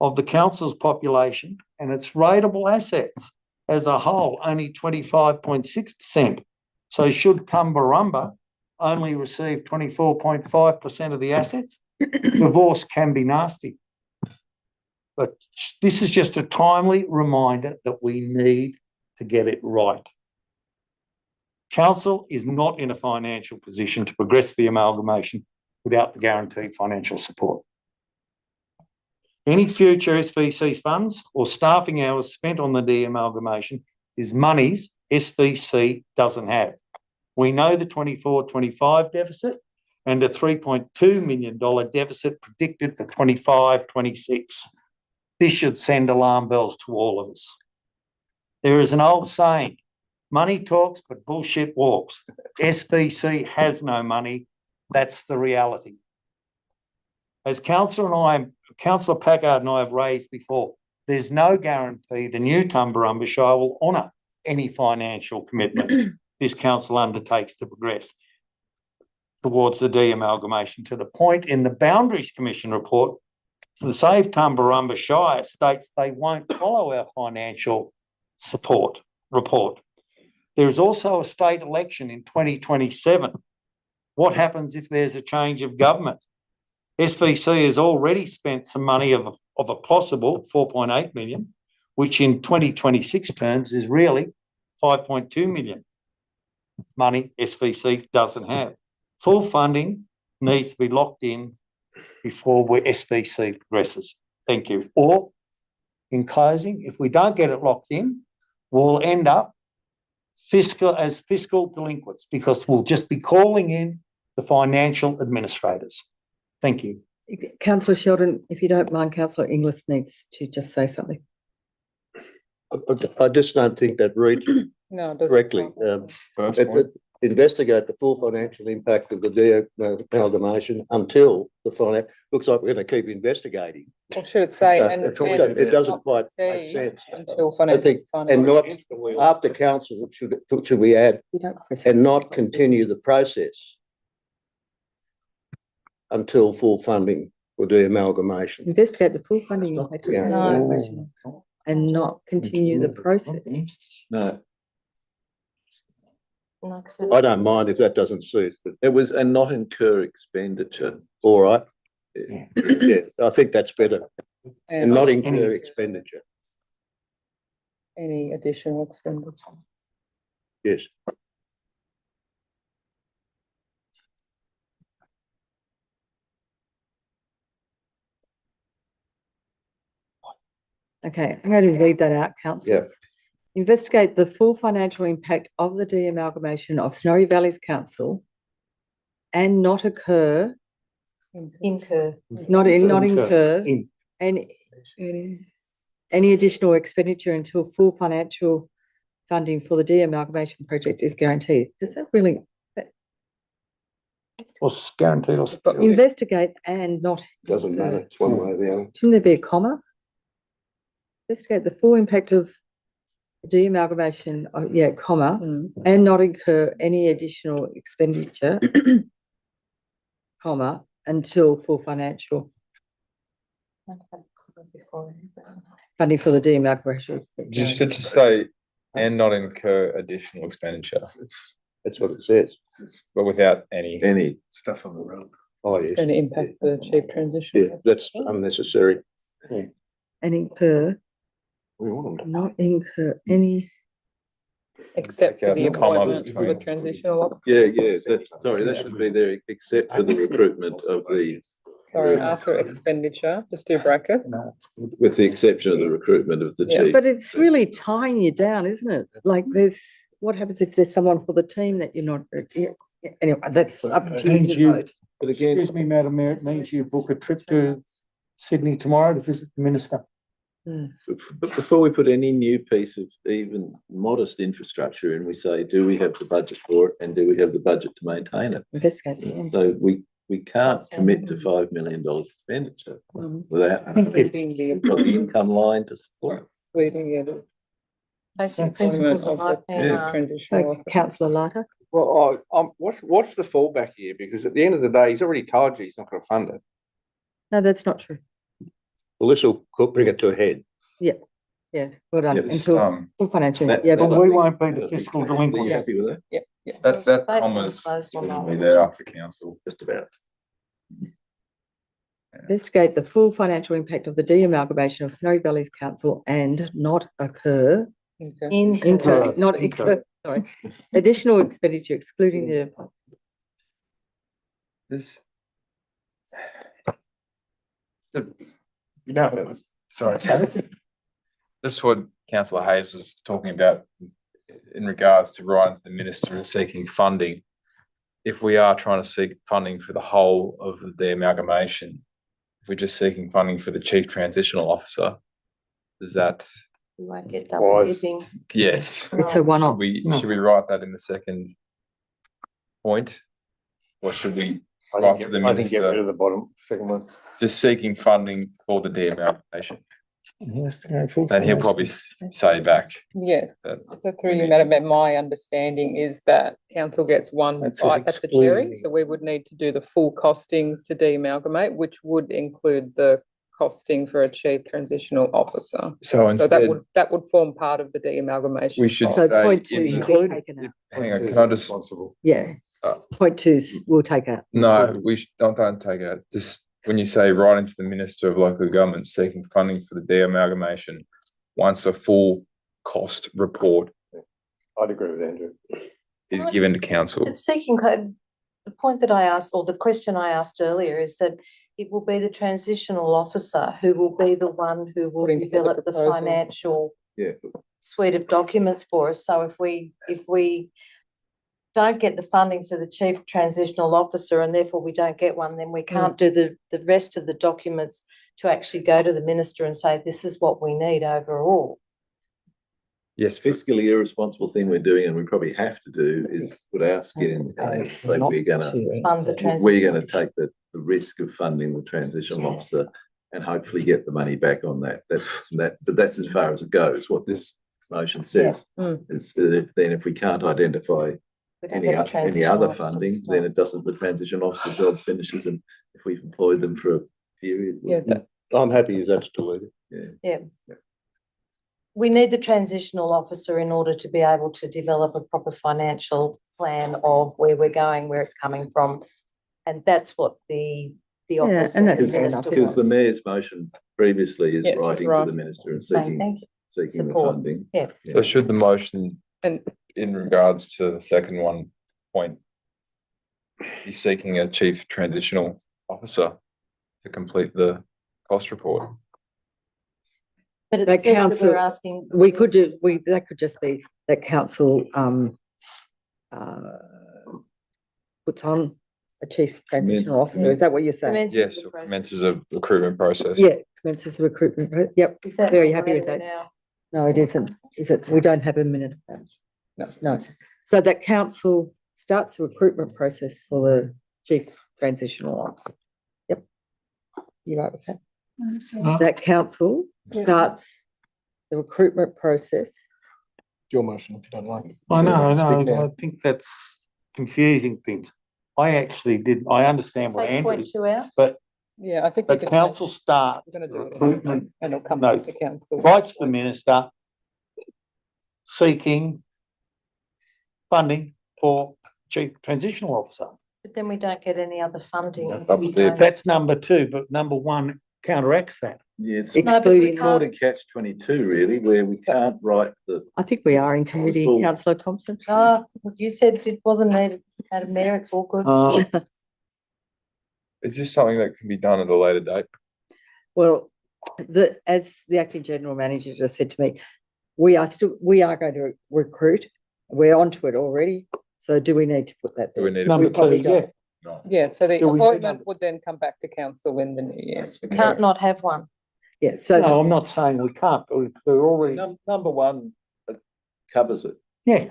of the council's population, and its rateable assets as a whole only 25.6%. So should Tumbarumba only receive 24.5% of the assets, divorce can be nasty. But this is just a timely reminder that we need to get it right. Council is not in a financial position to progress the amalgamation without the guaranteed financial support. Any future SVC funds or staffing hours spent on the de-amalgamation is monies SVC doesn't have. We know the 24-25 deficit and a $3.2 million deficit predicted for 25-26. This should send alarm bells to all of us. There is an old saying, money talks, but bullshit walks. SVC has no money. That's the reality. As Councillor Packard and I have raised before, there's no guarantee the new Tumbarumba Shire will honour any financial commitment this council undertakes to progress towards the de-amalgamation, to the point in the Boundaries Commission report, the Save Tumbarumba Shire states they won't follow our financial support report. There is also a state election in 2027. What happens if there's a change of government? SVC has already spent some money of a possible 4.8 million, which in 2026 terms is really 5.2 million. Money SVC doesn't have. Full funding needs to be locked in before SVC progresses. Thank you. Or, in closing, if we don't get it locked in, we'll end up fiscal delinquents, because we'll just be calling in the financial administrators. Thank you. Councillor Sheldon, if you don't mind, Councillor Inglis needs to just say something. I just don't think that reads No, it doesn't. correctly. First point. Investigate the full financial impact of the amalgamation until the looks like we're going to keep investigating. Or should it say? and- It doesn't and quite make proceed sense. Until I think, financial. and not after council, should we add, You don't. and not continue the process until full funding for the amalgamation. Investigate the full funding Stop. impact of Yeah. the amalgamation and not continue the process. No, I don't mind if that doesn't suit, but it was, and not incur expenditure. all right. Yeah, I think that's better, and not incur Any- expenditure. Any additional expenditure. Yes. Okay, I'm going to read that out, councillor. Yeah. Investigate the full financial impact of the de-amalgamation of Snowy Valleys Council and not incur Incur. In. any additional expenditure until full financial funding for the de-amalgamation project is guaranteed. Does that really What's guaranteed or secured? investigate and not? Doesn't matter, it's one way or the other. Shouldn't there be a comma? Investigate the full impact of de-amalgamation, comma, and not incur any additional expenditure, comma, until full financial funding for the de-amalgamation. Just should just say, and not incur additional expenditure, That's what it says. but without any. Stuff on the road. Oh, yes. It's going to impact the cheap transition. Yeah, that's unnecessary. And incur, We want them to. not incur any, Except for Take out the the comma appointment of a between. transitional officer. Sorry, that should be there, except for the recruitment of the, Sorry, after expenditure, just do brackets. with the exception of the recruitment of the Yeah, chief. but it's really tying you down, isn't it? Like what happens if there's someone for the team that you're not, anyway, that's up to you Means to you- vote. But again, Excuse me, Madam Mayor, it means you book a trip to Sydney tomorrow to visit the minister. but before we put any new piece of even modest infrastructure in, we say, do we have the budget for it, and do we have the budget to maintain it? Investigate the end. So we can't commit to $5 million expenditure without Including the got the appointment, income line to support it. including it. Basic That's- principles of Of the IPR. transitional So officer. councillor Leiter, Well, what's the fallback here? Because at the end of the day, he's already told you he's not gonna fund it. no, that's not true. Well, this will bring it to a head. Yeah, well done, Yes, until full financial, that- yeah, that But but we I think- won't be I the think- fiscal Are you delinquent. happy with that? Yeah. That Debate commas closed or shouldn't not? be there after council. Just about. investigate the full financial impact of the de-amalgamation of Snowy Valleys Council and not occur, Okay. incur, not incur, sorry, additional expenditure excluding the This. No, sorry. This is what councillor Hayes was talking about in regards to writing to the minister and seeking funding. If we are trying to seek funding for the whole of the amalgamation, if we're just seeking funding for the chief transitional officer, is that, We won't get double Wise. dipping. yes, it's a one-off. should we write that in the second point? Or should we write to the I think get rid minister, of the bottom, second one. just seeking funding for the de-amalgamation? And And he'll probably say back Yeah, that. so through you, Madam Mayor, my understanding is that council gets one That says bite at the cherry, excluding. so we would need to do the full costings to de-amalgamate, which would include the costing for a chief transitional officer. So So instead, that would form part of the de-amalgamation. we should cost. So say point two in should the- be taken out, hang on, can I just, Responsible. yeah, Uh, point two we'll take out. no, don't take it. Just when you say writing to the Minister of Local Government seeking funding for the de-amalgamation, once a full cost report I'd agree with Andrew. is given to council. It's seeking, the point that I asked, or the question I asked earlier is that it will be the transitional officer who will be the one who will Putting forward develop the the proposal. financial Yeah. suite of documents for us. So if we don't get the funding for the chief transitional officer and therefore we don't get one, then we can't do the rest of the documents to actually go to the minister and say, this is what we need overall. Yes, fiscally irresponsible thing we're doing, and we probably have to do, is put our skin in the game. So Not we're gonna, to- Fund the we're transition. gonna take the risk of funding the transitional officer and hopefully get the money back on that. But that's as far as it goes. What this motion says is that then if we can't identify We don't any get the any transitional other officer funding, start. then it doesn't, the transition officer job finishes, and if we've employed them for a period. Yeah, that, I'm happy if that's deleted. We need the transitional officer in order to be able to develop a proper financial plan of where we're going, where it's coming from. And that's what the office and and that's the fair minister enough, Because the wants. mayor's motion previously is Yes, writing to right. the minister and Saying seeking, thank you. seeking the Support. funding. Yeah. So should the motion and in regards to the second one point be seeking a chief transitional officer to complete the cost report? But it That says that council- we're asking. We could do, that could just be that council, puts on a chief transitional officer, is that what you're saying? Commences Yes, the or process. commences a recruitment process. Yeah, commences the recruitment, yep, Is that very not happy with ready that. now? No, it isn't, is it? We don't have a minute of that. No, so that council starts the recruitment process for the chief transitional officer. Yep. You right with that? That council starts the recruitment process. Your motion, if you don't like. I know, Speak now. I think that's confusing things. I understand what Take Andrew, point two out. yeah, I think. we but can- council start We're gonna do it, recruitment, and it'll come No. back to council. writes the minister seeking funding for chief transitional officer. But then we don't get any other funding. No, if double we dip. don't- That's number two, but number one counteracts that. Yeah, it's No, but we Excluding, more can't- to catch 22 really, where we can't write the, I think we are in committee, Full- councillor Thompson. No, you said it wasn't needed, Madam Mayor, it's all good. Is this something that can be done at a later date? Well, as the acting general manager just said to me, we are going to recruit, we're onto it already, so do we need to put that Do we there? need? Number to probably two, yeah. don't. No. Yeah, so the Do we do appointment number- would then come back to council in the new year. We can't not have one. Yeah, so. No, I'm not saying we can't, but we're already, number one covers it. yeah.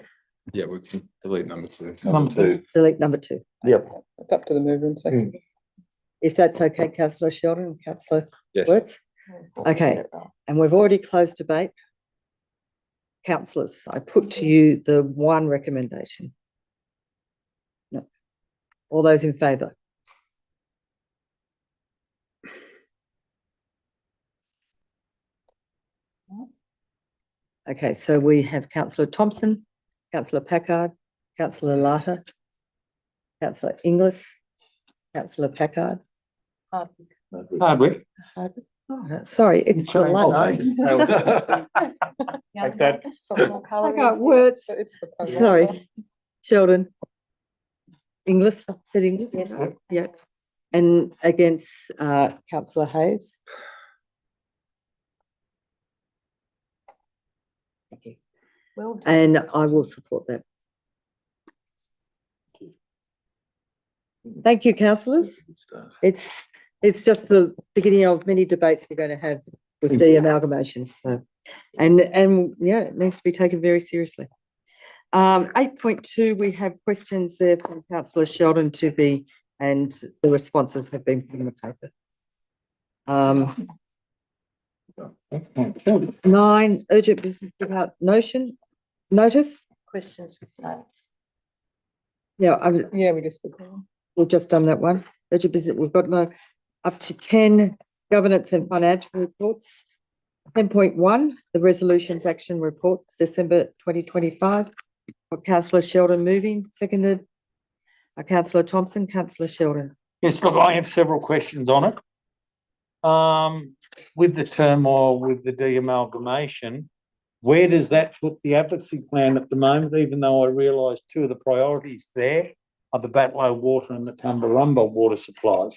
Yeah, we can delete number two. Number two. Delete number two. It's up to the mover and second. If that's okay, councillor Sheldon and councillor Yes. Wertz. Okay, and we've already closed debate. councillors, I put to you the one recommendation. No. All those in favour? Okay, so we have councillor Thompson, councillor Packard, councillor Latta, councillor Inglis, councillor Packard. Hardwick. Hardwick. Oh, no, sorry, it's the Sorry. Latta. Like that. I got words. It's the Sorry, Sheldon. Inglis, said Inglis? Yes. Yeah. And against councillor Hayes? Thank you. Well done. And I will support that. Thank you, councillors. It's just the beginning of many debates we're going to have with de-amalgamation. So, and yeah, it needs to be taken very seriously. 8.2, we have questions there from councillor Sheldon to be, and the responses have been put in the paper. 9, urgent business without notice. Questions with notes. Yeah, Yeah, we just. we've just done that one. Urgent business, we've got no, up to 10 governance and financial reports. 10.1, the resolutions action report, December 2025. Councillor Sheldon moving, seconded. Councillor Thompson, councillor Sheldon. Yes, look, I have several questions on it. With the turmoil, with the de-amalgamation, where does that put the advocacy plan at the moment, even though I realise two of the priorities there are the Batlow water and the Tumbarumba water supplies?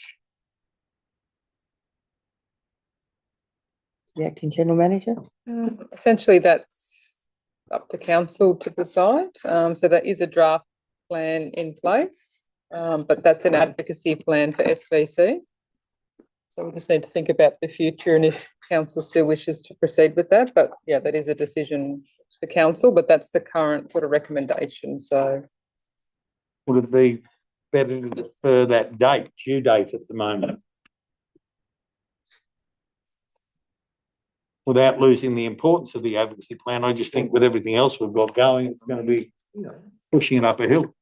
The acting general manager. Essentially, that's up to council to decide. So there is a draft plan in place, but that's an advocacy plan for SVC. So we just need to think about the future and if council still wishes to proceed with that. But yeah, that is a decision for council, but that's the current sort of recommendation. So Would it be better to defer that due date at the moment? Without losing the importance of the advocacy plan, I just think with everything else we've got going, it's going to be pushing it up a hill.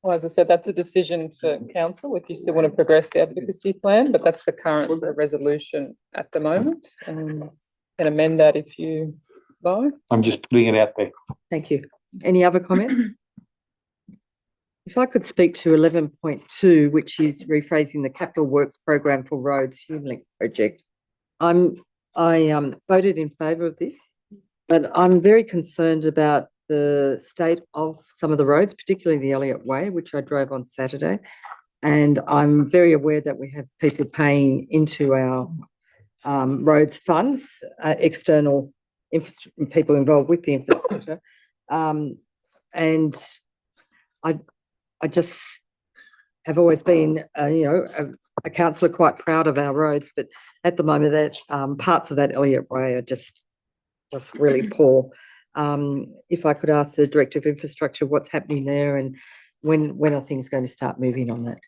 well, as I said, that's a decision for council if you still want to progress the advocacy plan, but that's the current resolution at the moment. Can amend that if you like. I'm just putting it out there. Thank you. Any other comments? If I could speak to 11.2, which is rephrasing the capital works program for roads HumeLink project. I voted in favour of this, but I'm very concerned about the state of some of the roads, particularly the Elliott Way, which I drove on Saturday. And I'm very aware that we have people paying into our roads funds, external people involved with the infrastructure. And I just have always been, a councillor quite proud of our roads, but at the moment that parts of that Elliott Way are just really poor. If I could ask the Director of Infrastructure what's happening there and when are things going to start moving on that?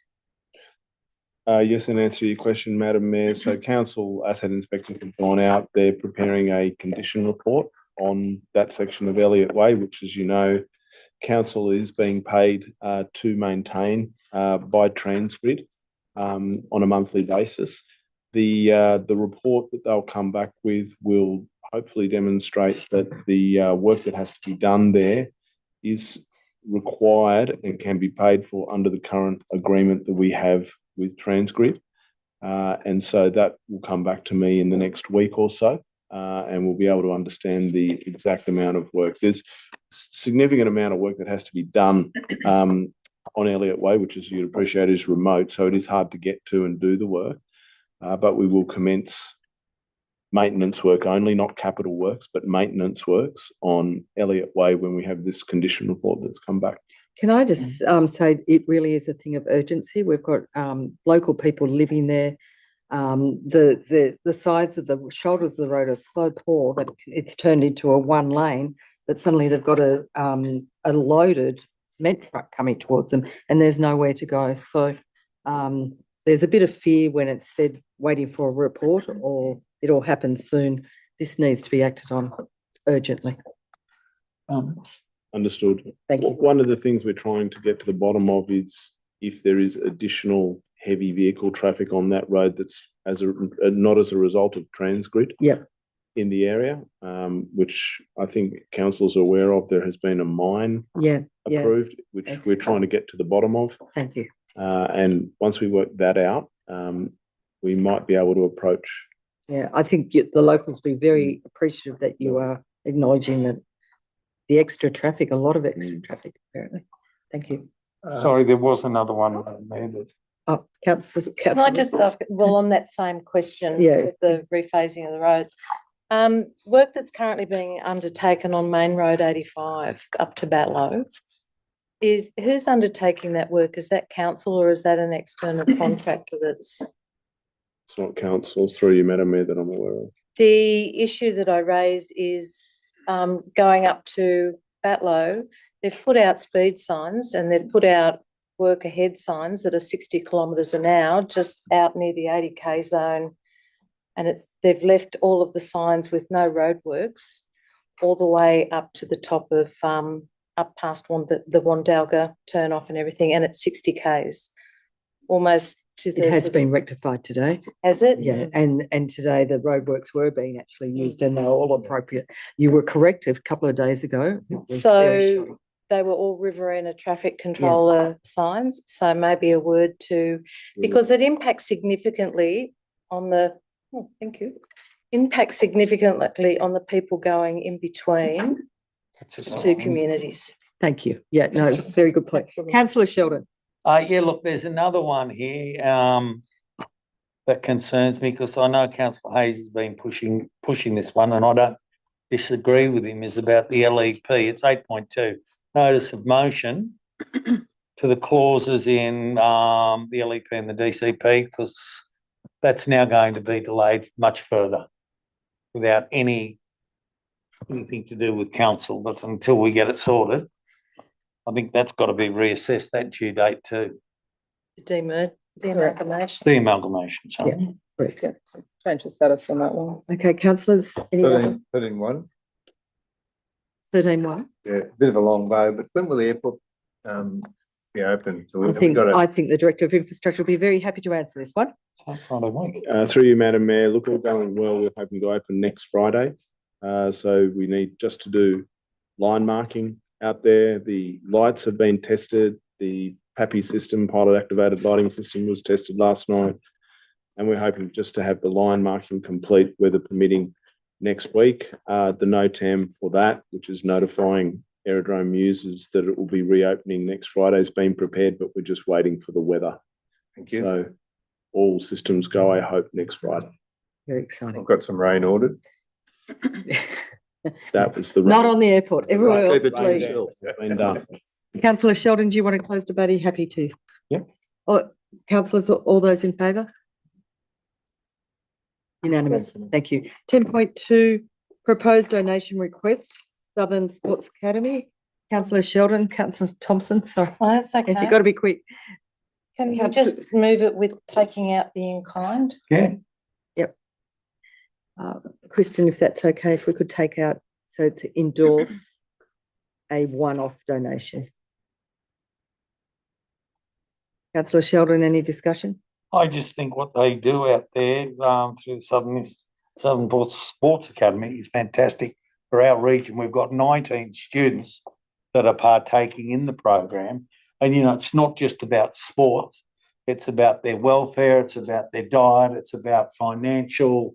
Yes, in answer to your question, Madam Mayor, so council asset inspectors have gone out. They're preparing a condition report on that section of Elliott Way, which, as you know, council is being paid to maintain by Transgrid on a monthly basis. The report that they'll come back with will hopefully demonstrate that the work that has to be done there is required and can be paid for under the current agreement that we have with Transgrid. And so that will come back to me in the next week or so, and we'll be able to understand the exact amount of work. There's significant amount of work that has to be done on Elliott Way, which, as you'd appreciate, is remote, so it is hard to get to and do the work. But we will commence maintenance work only, not capital works, but maintenance works on Elliott Way when we have this condition report that's come back. Can I just say it really is a thing of urgency. We've got local people living there. The size of the shoulders of the road are so poor that it's turned into a one lane, but suddenly they've got a loaded cement truck coming towards them and there's nowhere to go. So there's a bit of fear when it's said waiting for a report or it all happens soon. This needs to be acted on urgently. Understood. Thank you. One of the things we're trying to get to the bottom of is if there is additional heavy vehicle traffic on that road that's not as a result of Transgrid. Yep. In the area, which I think council's are aware of. There has been a mine Yeah, yeah, approved, which we're Excellent. trying to get to the bottom of. thank you. And once we work that out, we might be able to approach. Yeah, I think the locals be very appreciative that you are acknowledging that the extra traffic, a lot of extra traffic, apparently. Thank you. Sorry, there was another one, Madam Mayor, that Oh, councillors, Can I just ask, well, on that same question, Yeah. with the rephasing of the roads, work that's currently being undertaken on Main Road 85 up to Batlow, who's undertaking that work? Is that council or is that an external contractor that's? It's not council through you, Madam Mayor, that I'm aware of. The issue that I raise is going up to Batlow, they've put out speed signs and they've put out work ahead signs that are 60 kilometres an hour just out near the 80k zone. And they've left all of the signs with no roadworks all the way up to the top of up past the Wandalga turn off and everything, and it's 60 k's, almost to the. It has been rectified today. Has it? Yeah, and today the roadworks were being actually used and they were all appropriate. You were correct a couple of days ago. It was very So shoddy. they were all Riverina traffic controller signs. So maybe a word to, because it impacts significantly on the, oh, thank you, impacts significantly on the people going in between that's a the two sign. communities. Thank you. Yeah, no, very good point. Councillor Sheldon. Yeah, look, there's another one here, that concerns me because I know Councillor Hayes has been pushing this one and I don't disagree with him, is about the LEP. It's 8.2, notice of motion to the clauses in, the LEP and the DCP, because that's now going to be delayed much further without anything to do with council, but until we get it sorted, I think that's got to be reassessed, that due date too. The amalgamation. The amalgamation, sorry. Yeah. Correct. Yeah, change the status on that one. Okay, councillors, any other? Put in one. 13-1. Yeah, bit of a long way, but when will the airport be open? So have we got I think the Director of Infrastructure will be very happy to answer this one. So kind of week. Through you, Madam Mayor, look, all going well. We're hoping to open next Friday. So we need just to do line marking out there. The lights have been tested. The PAPI system, pilot activated lighting system, was tested last night. And we're hoping just to have the line marking complete, weather permitting, next week. The NOTAM for that, which is notifying aerodrome users that it will be reopening next Friday, has been prepared, but we're just waiting for the weather. Thank you. So all systems go, I hope, next Friday. Very exciting. I've got some rain ordered. That was the. Not on the airport, everywhere else, Keep it to please. yourself. Been done. Councillor Sheldon, do you want to close debate? Are you happy to? Yep. Councillors, all those in favour? Unanimous, thank you. 10.2, proposed donation request, Southern Sports Academy. Councillor Sheldon, Councillor Thompson, sorry, Oh, that's okay. you've got to be quick. Can you Councillor- just move it with taking out the in kind? Yeah. Kristen, if that's okay, if we could take out, so to endorse a one-off donation. Councillor Sheldon, any discussion? I just think what they do out there, through the Southern Sports Academy is fantastic for our region. We've got 19 students that are partaking in the program. And, you know, it's not just about sports. It's about their welfare. It's about their diet. It's about financial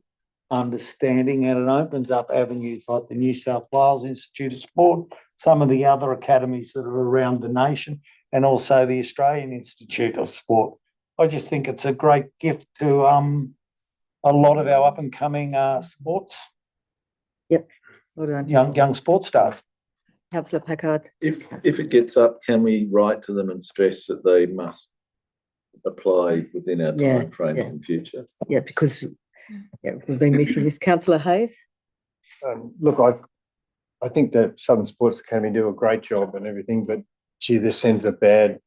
understanding, and it opens up avenues like the New South Wales Institute of Sport, some of the other academies that are around the nation, and also the Australian Institute of Sport. I just think it's a great gift to a lot of our up and coming sports, Well done. young sports stars. Councillor Packard. If it gets up, can we write to them and stress that they must apply within our Yeah, timeframes yeah. in future? Yeah, because we've been missing this. Councillor Hayes. Look, I think the Southern Sports Academy do a great job and everything, but gee, this sends a bad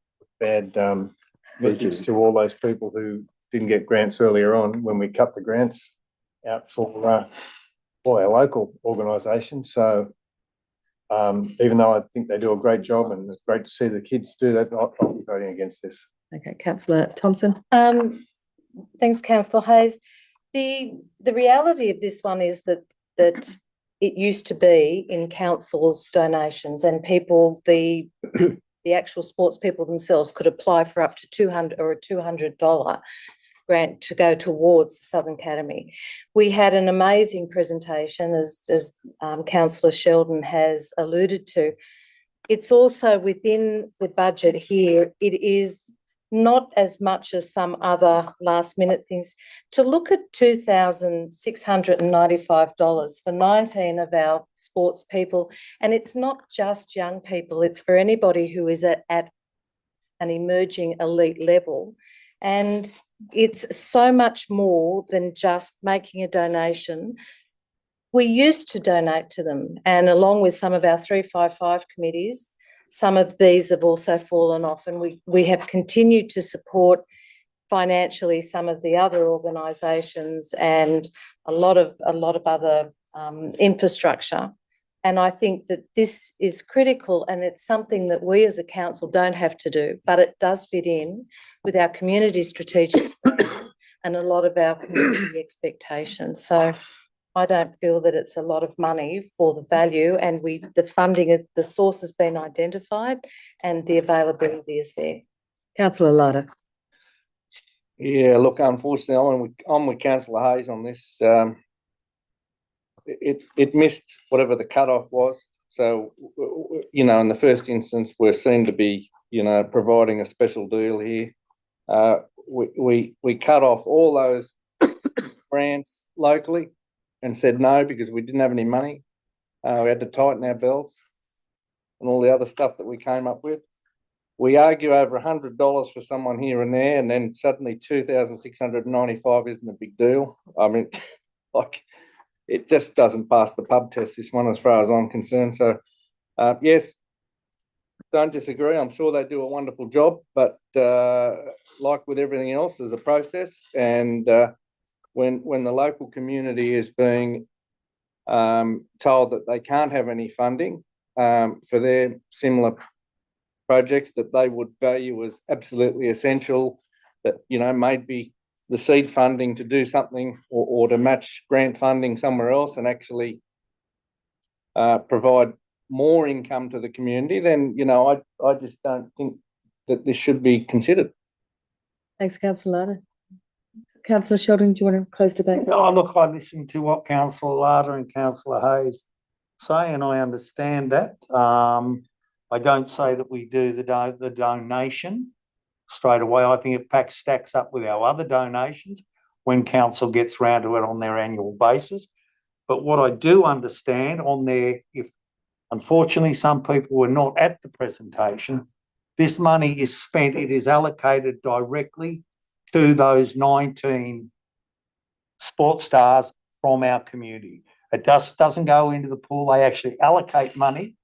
message to all those people who didn't get grants earlier on when we cut the grants out for our local organisation. So Even though I think they do a great job and it's great to see the kids do that, I'll be voting against this. Okay, councillor Thompson. Thanks, councillor Hayes. The reality of this one is that it used to be in council's donations, and people, the actual sports people themselves could apply for up to $200 or a $200 grant to go towards the Southern Academy. We had an amazing presentation, as councillor Sheldon has alluded to. It's also within the budget here. It is not as much as some other last minute things. To look at $2,695 for 19 of our sports people, and it's not just young people, it's for anybody who is at an emerging elite level. And it's so much more than just making a donation. We used to donate to them, and along with some of our 355 committees, some of these have also fallen off, and we have continued to support financially some of the other organisations and a lot of other infrastructure. And I think that this is critical, and it's something that we as a council don't have to do, but it does fit in with our community strategic and a lot of our community expectations. So I don't feel that it's a lot of money for the value, and the funding is, the source has been identified and the availability is there. Councillor Larder. Yeah, look, unfortunately, I'm with councillor Hayes on this. It missed whatever the cutoff was. So, you know, in the first instance, we're seen to be, you know, providing a special deal here. We cut off all those grants locally and said no because we didn't have any money. We had to tighten our belts and all the other stuff that we came up with. We argue over $100 for someone here and there, and then suddenly 2,695 isn't a big deal. I mean, like, it just doesn't pass the pub test, this one, as far as I'm concerned. So, yes, don't disagree. I'm sure they do a wonderful job, but like with everything else, there's a process. And when the local community is being told that they can't have any funding for their similar projects that they would value as absolutely essential, that, you know, maybe the seed funding to do something or to match grant funding somewhere else and actually provide more income to the community, then, you know, I just don't think that this should be considered. Thanks, councillor Larder. Councillor Sheldon, do you want to close debate? Oh, look, I listened to what councillor Larder and councillor Hayes say, and I understand that. I don't say that we do the donation straight away. I think it stacks up with our other donations when council gets round to it on their annual basis. But what I do understand on there, if unfortunately some people were not at the presentation, this money is spent, it is allocated directly to those 19 sports stars from our community. It doesn't go into the pool. They actually allocate money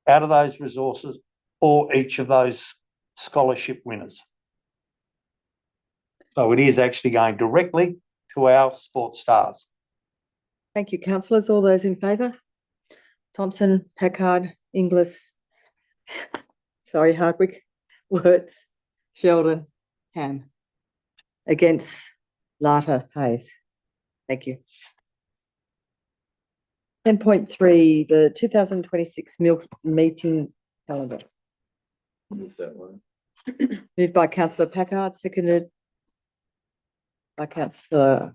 out of those resources for each of those scholarship winners. So it is actually going directly to our sports stars. Thank you, councillors. All those in favour? Thompson, Packard, Inglis, sorry, Hardwick, Wirtz, Sheldon, Ham. Against, Larder, Hayes. Thank you. 10.3, the 2026 meeting calendar. Move that one. Moved by councillor Packard, seconded by councillor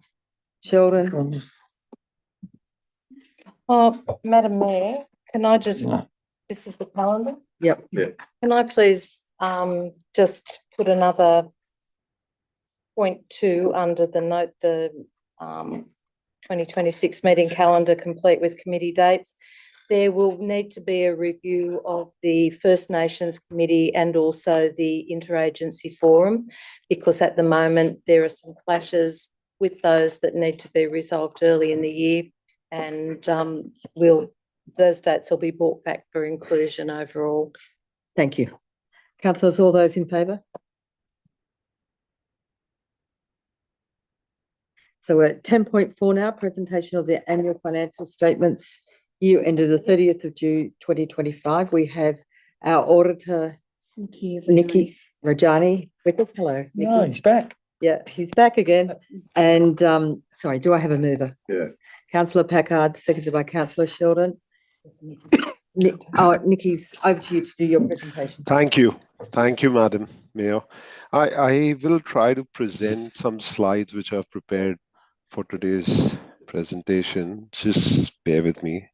Sheldon. Madam Mayor, can I just, this is the calendar? Yep. Can I please just put another point 2 under the note, the 2026 meeting calendar complete with committee dates? There will need to be a review of the First Nations Committee and also the Interagency Forum, because at the moment there are some clashes with those that need to be resolved early in the year, and those dates will be brought back for inclusion overall. Thank you. Councillors, all those in favour? So we're at 10.4 now, presentation of the annual financial statements year ended the 30th of June 2025. We have our auditor, Nikki Rajani, with us. Hello, No, Nikki. he's back. Yeah, he's back again. And sorry, do I have a mover? Yeah. Councillor Packard, seconded by Councillor Sheldon. Nikki's over to you to do your presentation. Thank you, Madam Mayor. I will try to present some slides which I've prepared for today's presentation. Just bear with me.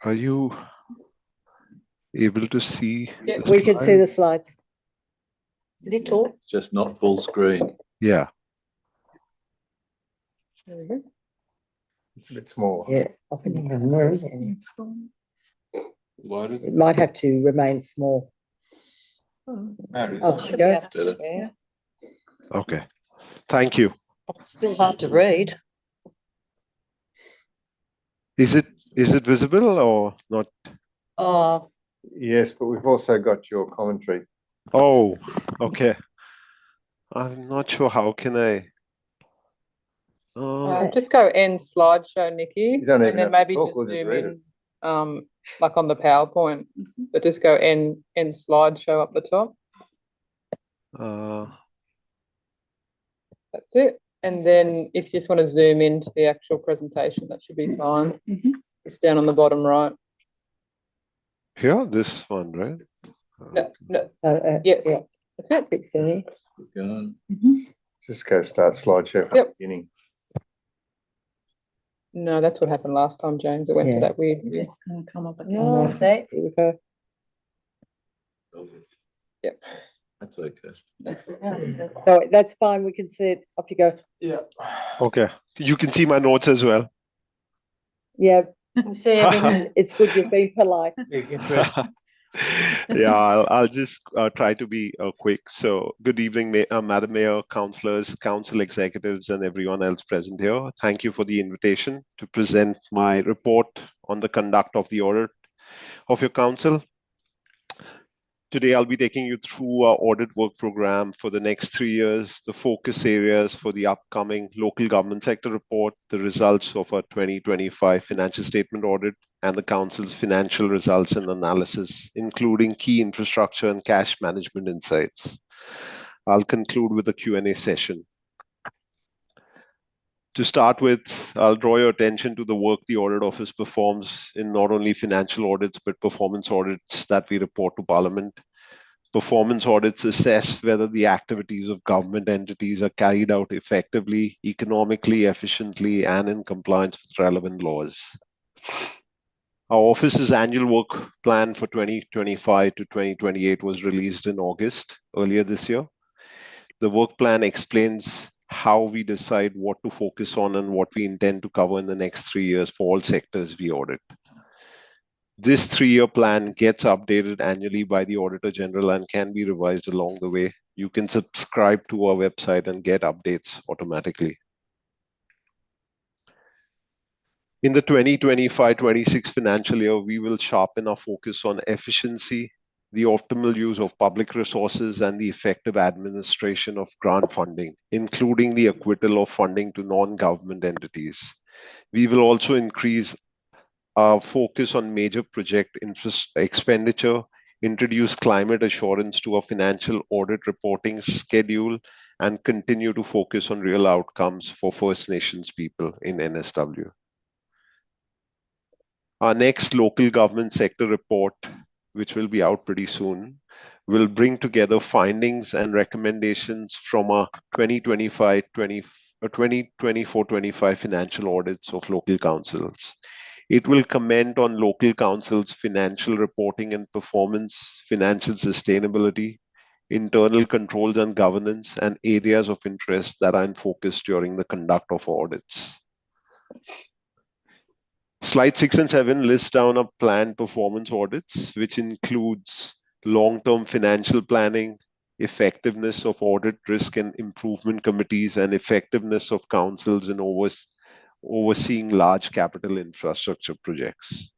Are you able to see? Yeah, the we can see slide? the slides. Little. It's just not full screen. Yeah, There we go. It's a bit small. Yeah. Where is it? Loaded. It might have to remain small. There it is. Oh, should go. Yeah. okay. Thank you. Still hard to read. Is it visible or not? Oh, Yes, but we've also got your commentary. Oh, okay. I'm not sure how can I. Just go end slideshow, Nikki, You don't even and then have to maybe talk, just we'll just zoom read in, like on the PowerPoint. So just go end slideshow up the top. Uh, That's it. And then if you just want to zoom into the actual presentation, that should be fine. It's down on the bottom right. Here, this one, right? No, Yes. yes, that's it. Keep seeing. Going. Just go start slideshow from the Yep. beginning. No, that's what happened last time, James. It went Yeah. to that weird. it's gonna come up No, again. Okay. here we go. Yep. That's okay. So that's fine. We can see it. Off you go. Okay. You can see my notes as well. Yeah, We see everything. it's good you've been polite. Yeah, I'll just try to be quick. So, good evening, Madam Mayor, councillors, council executives, and everyone else present here. Thank you for the invitation to present my report on the conduct of the audit of your council. Today, I'll be taking you through our audit work program for the next 3 years, the focus areas for the upcoming local government sector report, the results of our 2025 financial statement audit, and the council's financial results and analysis, including key infrastructure and cash management insights. I'll conclude with a Q&A session. To start with, I'll draw your attention to the work the Audit Office performs in not only financial audits, but performance audits that we report to Parliament. Performance audits assess whether the activities of government entities are carried out effectively, economically, efficiently, and in compliance with relevant laws. Our office's annual work plan for 2025 to 2028 was released in August earlier this year. The work plan explains how we decide what to focus on and what we intend to cover in the next 3 years for all sectors we audit. This 3-year plan gets updated annually by the Auditor General and can be revised along the way. You can subscribe to our website and get updates automatically. In the 2025-26 financial year, we will sharpen our focus on efficiency, the optimal use of public resources, and the effective administration of grant funding, including the acquittal of funding to non-government entities. We will also increase our focus on major project expenditure, introduce climate assurance to our financial audit reporting schedule, and continue to focus on real outcomes for First Nations people in NSW. Our next local government sector report, which will be out pretty soon, will bring together findings and recommendations from our 2024-25 financial audits of local councils. It will comment on local councils' financial reporting and performance, financial sustainability, internal controls and governance, and areas of interest that are in focus during the conduct of audits. Slide 6 and 7 list down our planned performance audits, which includes long-term financial planning, effectiveness of audit risk and improvement committees, and effectiveness of councils in overseeing large capital infrastructure projects.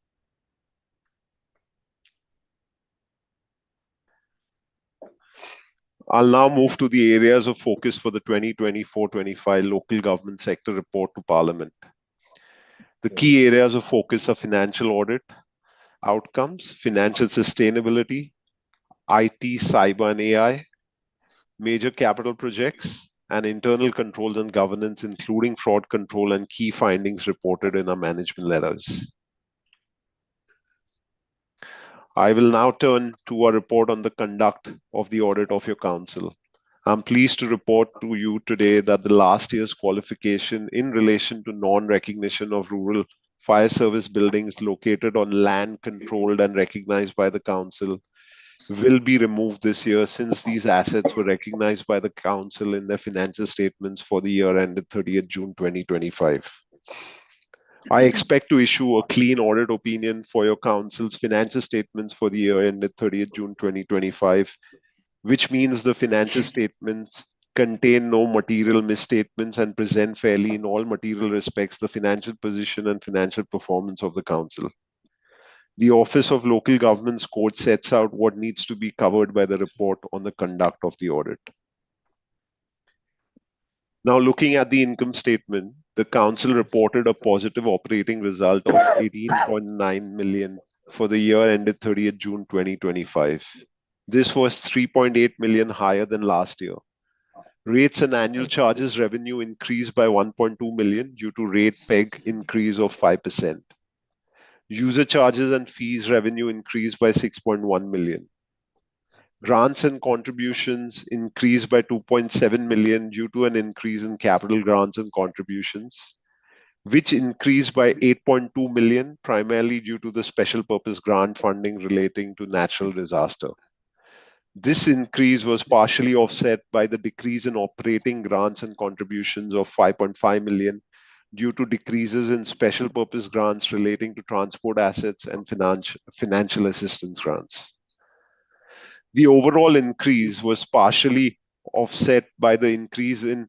I'll now move to the areas of focus for the 2024-25 local government sector report to Parliament. The key areas of focus are financial audit outcomes, financial sustainability, IT, cyber and AI, major capital projects, and internal controls and governance, including fraud control and key findings reported in our management letters. I will now turn to a report on the conduct of the audit of your council. I'm pleased to report to you today that the last year's qualification in relation to non-recognition of rural fire service buildings located on land controlled and recognized by the council will be removed this year, since these assets were recognized by the council in their financial statements for the year ended 30th June 2025. I expect to issue a clean audit opinion for your council's financial statements for the year ended 30th June 2025, which means the financial statements contain no material misstatements and present fairly in all material respects the financial position and financial performance of the council. The Office of Local Government's Code sets out what needs to be covered by the report on the conduct of the audit. Now, looking at the income statement, the council reported a positive operating result of 18.9 million for the year ended 30th June 2025. This was 3.8 million higher than last year. Rates and annual charges revenue increased by 1.2 million due to rate peg increase of 5%. User charges and fees revenue increased by 6.1 million. Grants and contributions increased by 2.7 million due to an increase in capital grants and contributions, which increased by 8.2 million, primarily due to the special purpose grant funding relating to natural disaster. This increase was partially offset by the decrease in operating grants and contributions of 5.5 million due to decreases in special purpose grants relating to transport assets and financial assistance grants. The overall increase was partially offset by the increase in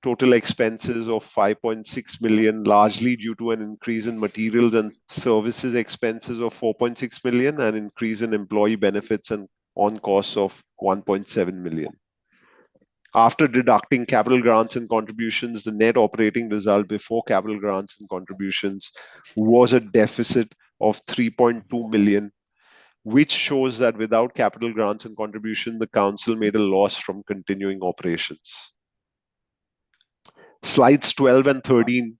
total expenses of 5.6 million, largely due to an increase in materials and services expenses of 4.6 million and increase in employee benefits and on costs of 1.7 million. After deducting capital grants and contributions, the net operating result before capital grants and contributions was a deficit of 3.2 million, which shows that without capital grants and contribution, the council made a loss from continuing operations. Slides 12 and 13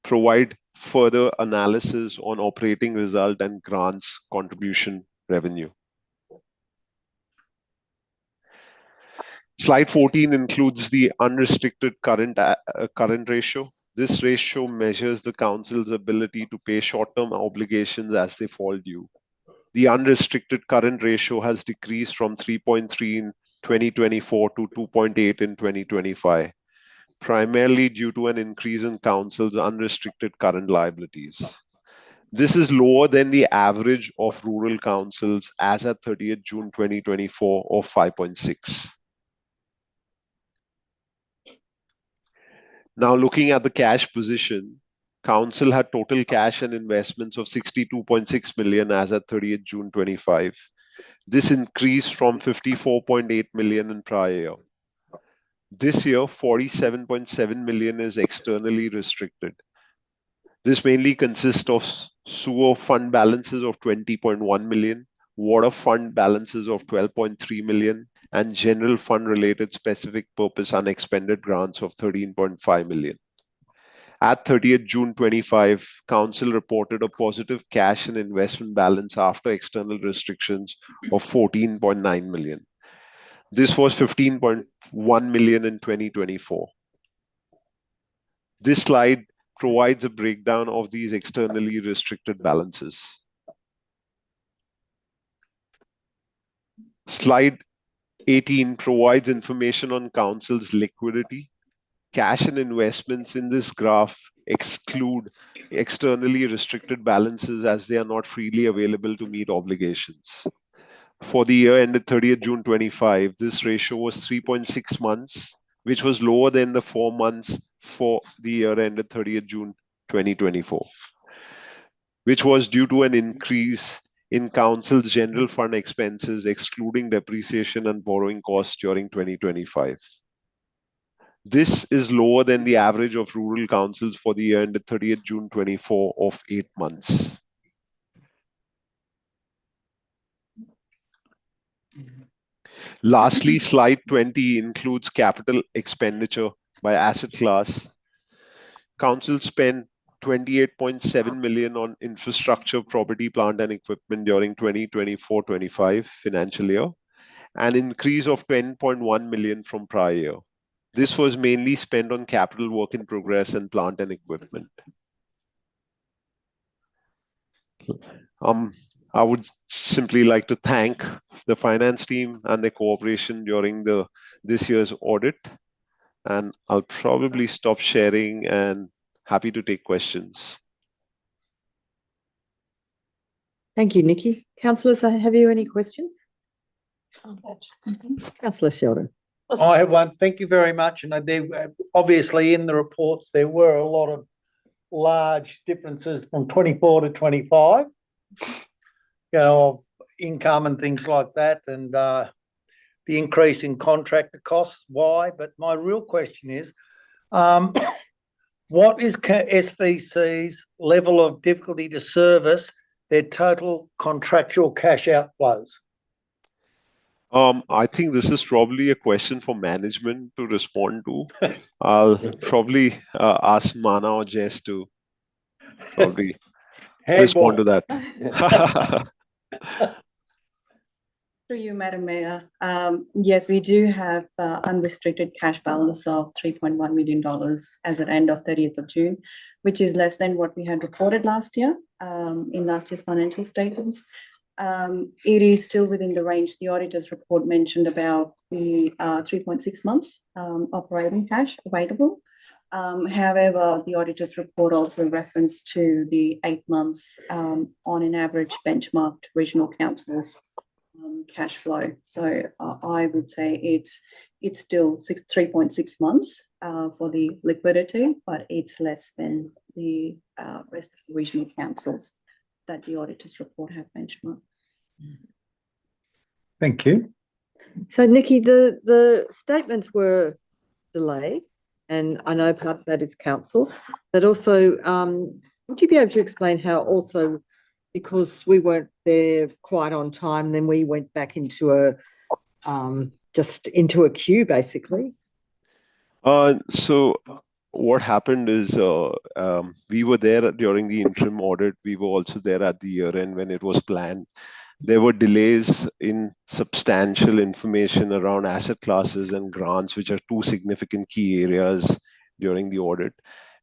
provide further analysis on operating result and grants contribution revenue. Slide 14 includes the unrestricted current ratio. This ratio measures the council's ability to pay short-term obligations as they fall due. The unrestricted current ratio has decreased from 3.3 in 2024 to 2.8 in 2025, primarily due to an increase in council's unrestricted current liabilities. This is lower than the average of rural councils as at 30th June 2024 of 5.6. Now, looking at the cash position, council had total cash and investments of 62.6 million as at 30th June 25. This increased from 54.8 million in prior year. This year, 47.7 million is externally restricted. This mainly consists of sewer fund balances of 20.1 million, water fund balances of 12.3 million, and general fund related specific purpose unexpended grants of 13.5 million. At 30th June 25, council reported a positive cash and investment balance after external restrictions of 14.9 million. This was 15.1 million in 2024. This slide provides a breakdown of these externally restricted balances. Slide 18 provides information on council's liquidity. Cash and investments in this graph exclude externally restricted balances as they are not freely available to meet obligations. For the year ended 30th June 25, this ratio was 3.6 months, which was lower than the 4 months for the year ended 30th June 2024, which was due to an increase in council's general fund expenses, excluding depreciation and borrowing costs during 2025. This is lower than the average of rural councils for the year ended 30th June 24 of 8 months. Lastly, slide 20 includes capital expenditure by asset class. Council spent 28.7 million on infrastructure, property, plant and equipment during 2024-25 financial year, an increase of 10.1 million from prior year. This was mainly spent on capital work in progress and plant and equipment. I would simply like to thank the finance team and their cooperation during this year's audit. And I'll probably stop sharing and happy to take questions. Thank you, Nikki. Councillors, have you any questions? Councillor Sheldon. I have one. Thank you very much. And there, obviously in the reports, there were a lot of large differences from 24 to 25, you know, income and things like that, and the increase in contractor costs. Why? But my real question is, what is SVC's level of difficulty to service their total contractual cash outflows? I think this is probably a question for management to respond to. I'll probably ask Mana or Jess to probably respond to that. Through you, Madam Mayor. Yes, we do have unrestricted cash balance of $3.1 million as at end of 30th of June, which is less than what we had reported last year in last year's financial statements. It is still within the range. The auditor's report mentioned about the 3.6 months operating cash available. However, the auditor's report also referenced to the 8 months on an average benchmarked regional councils cash flow. So I would say it's still 3.6 months for the liquidity, but it's less than the rest of the regional councils that the auditor's report have benchmarked. Thank you. So, Nikki, the statements were delayed, and I know part of that is council, but also, would you be able to explain how also, because we weren't there quite on time, then we went back into just into a queue, basically? So what happened is we were there during the interim audit. We were also there at the year end when it was planned. There were delays in substantial information around asset classes and grants, which are two significant key areas during the audit.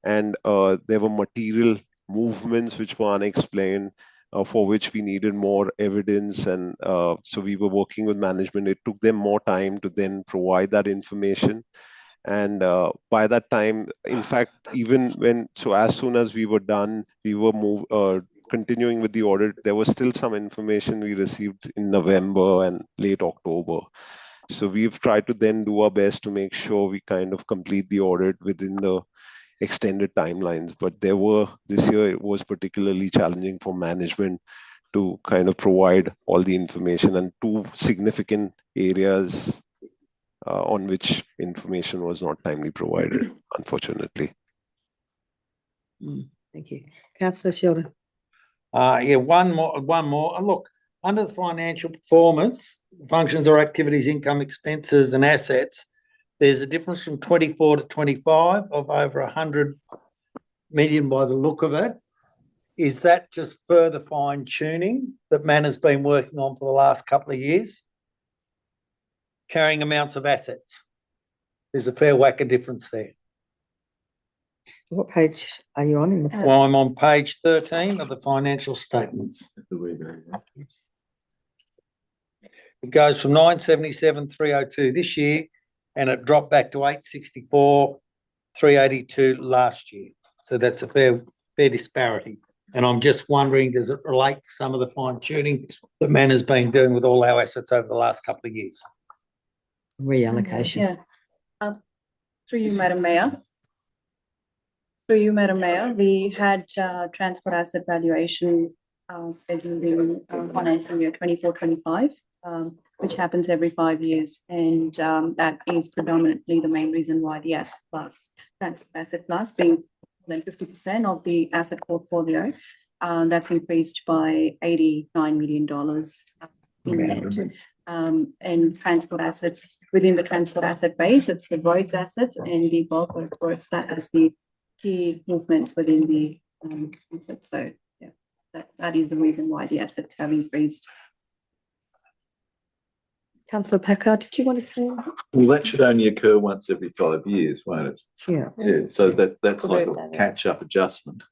And there were material movements which were unexplained, for which we needed more evidence. And so we were working with management. It took them more time to then provide that information. And by that time, in fact, as soon as we were done, we were continuing with the audit. There was still some information we received in November and late October. So we've tried to then do our best to make sure we kind of complete the audit within the extended timelines. But this year, it was particularly challenging for management to kind of provide all the information, and two significant areas on which information was not timely provided, unfortunately. Thank you. Councillor Sheldon. Yeah, one more. Look, under the financial performance, functions or activities, income, expenses and assets, there's a difference from 24 to 25 of over 100 million by the look of it. Is that just further fine tuning that Man has been working on for the last couple of years? Carrying amounts of assets. There's a fair whack of difference there. What page are you on? Well, I'm on page 13 of the financial statements. It goes from 977,302 this year, and it dropped back to 864,382 last year. So that's a fair disparity. And I'm just wondering, does it relate to some of the fine tuning that Man has been doing with all our assets over the last couple of years? Reallocation. Yeah. Through you, Madam Mayor. Through you, Madam Mayor, we had transport asset valuation scheduled in financial year 24-25, which happens every 5 years. And that is predominantly the main reason why the transport asset class being more than 50% of the asset portfolio, that's increased by $89 million in net. And transport assets, within the transport asset base, it's the roads assets and the bulk of works that is the key movements within the asset. So yeah, that is the reason why the assets have increased. Councillor Packard, did you want to say anything? Well, that should only occur once every 5 years, won't it? Yeah. Yeah, so that's like Agree a with that. catch-up adjustment.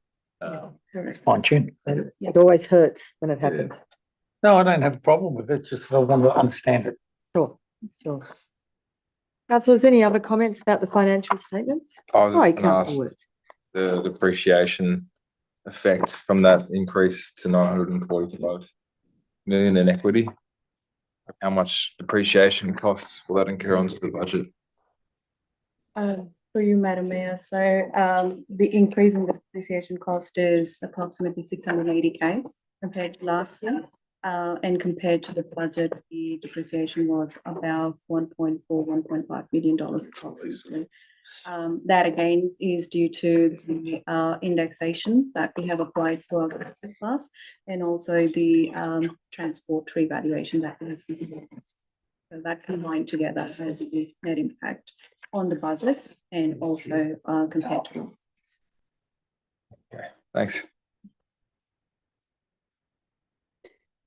It's fine tune. It always hurts when it happens. No, I don't have a problem with it, just I want to understand it. Sure, sure. Councillors, any other comments about the financial statements? I was Sorry, just gonna Councillor ask Wirtz. the depreciation effect from that increase to 945 million in equity. How much depreciation costs will that incur onto the budget? For you, Madam Mayor, so the increase in the depreciation cost is approximately 680K compared to last year. And compared to the budget, the depreciation was about $1.5 million approximately. That again is due to the indexation that we have applied for our asset class and also the transport tree valuation that we have. So that combined together has the net impact on the budget and also compared to. Okay, thanks.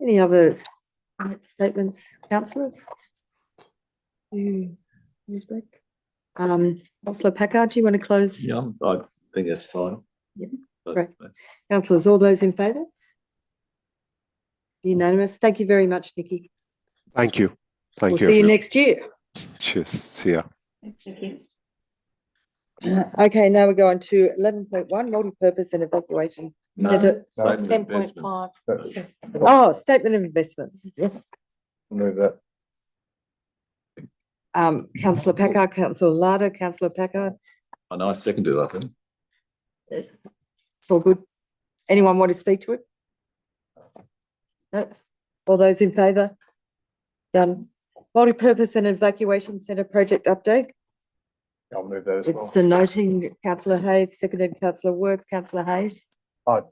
Any other statements, councillors? Councillor Packard, do you want to close? Yeah, I think that's fine. Yeah, But- great. Councillors, all those in favour? Unanimous. Thank you very much, Nikki. Thank you. Thank We'll you. see you everyone. next year. Cheers. See ya. Thank you. Okay, now we go on to 11.1, multi-purpose and evacuation. Centre. Statement of 10.5. investments. Oh, statement of investments. Yes. Move that. Councillor Packard, Councillor Larder, Councillor Packard. And I seconded it, I think. It's all good. Anyone want to speak to it? No? All those in favour? Done. Multi-purpose and evacuation centre project update. I'll move that as well. It's denoting Councillor Hayes, seconded Councillor Wirtz, Councillor Hayes.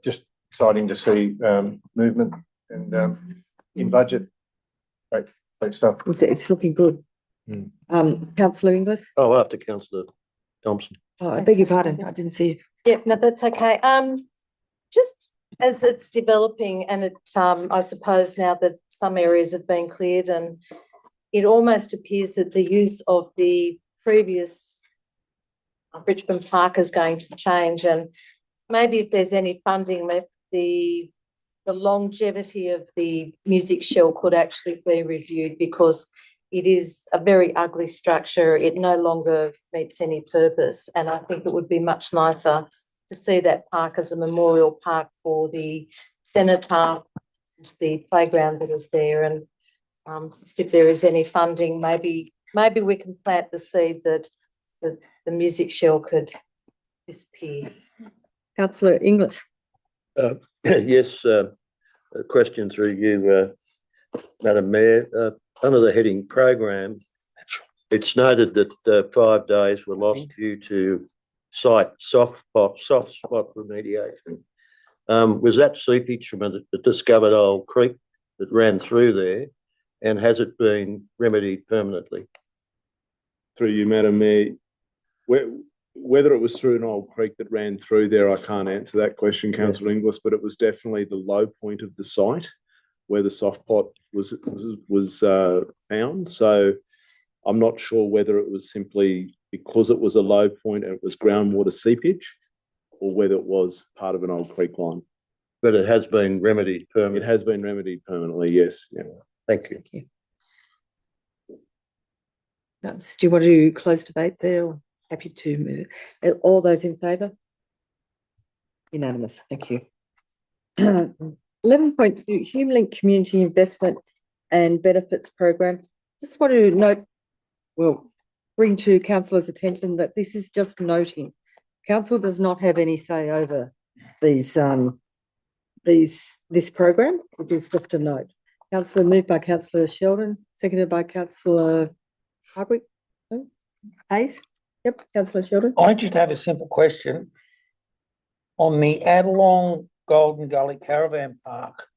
Just exciting to see movement and in budget. Great stuff. It's looking good. Councillor Inglis. Oh, after councillor Thompson. Oh, I beg your pardon. I didn't see you. Yeah, no, that's okay. Just as it's developing and it, I suppose now that some areas have been cleared and it almost appears that the use of the previous Richmond Park is going to change, and maybe if there's any funding left, the longevity of the music shell could actually be reviewed because it is a very ugly structure. It no longer meets any purpose, and I think it would be much nicer to see that park as a memorial park for the cenotaph, the playground that is there, and just if there is any funding, maybe we can plant the seed that the music shell could disappear. Councillor Inglis. Yes, a question through you, Madam Mayor. Under the heading program, it's noted that 5 days were lost due to site soft spot remediation. Was that seepage from a discovered old creek that ran through there, and has it been remedied permanently? Through you, Madam Mayor, whether it was through an old creek that ran through there, I can't answer that question, Councillor Inglis, but it was definitely the low point of the site where the soft pot was found. So I'm not sure whether it was simply because it was a low point and it was groundwater seepage, or whether it was part of an old creek line. But it has been remedied It permanently. has been remedied permanently, yes. Yeah. Thank you. Do you want to close debate there? Or happy to move. All those in favour? Unanimous. Thank you. 11.2 HumeLink Community Investment and Benefits Program. Just want to note, well, bring to councillors' attention that this is just noting council does not have any say over these, this program. It is just a note. Councillor, moved by councillor Sheldon, seconded by councillor Hardwick. No? Hayes? Yep, councillor Sheldon. I just have a simple question. On the Adelong Golden Gully Caravan Park,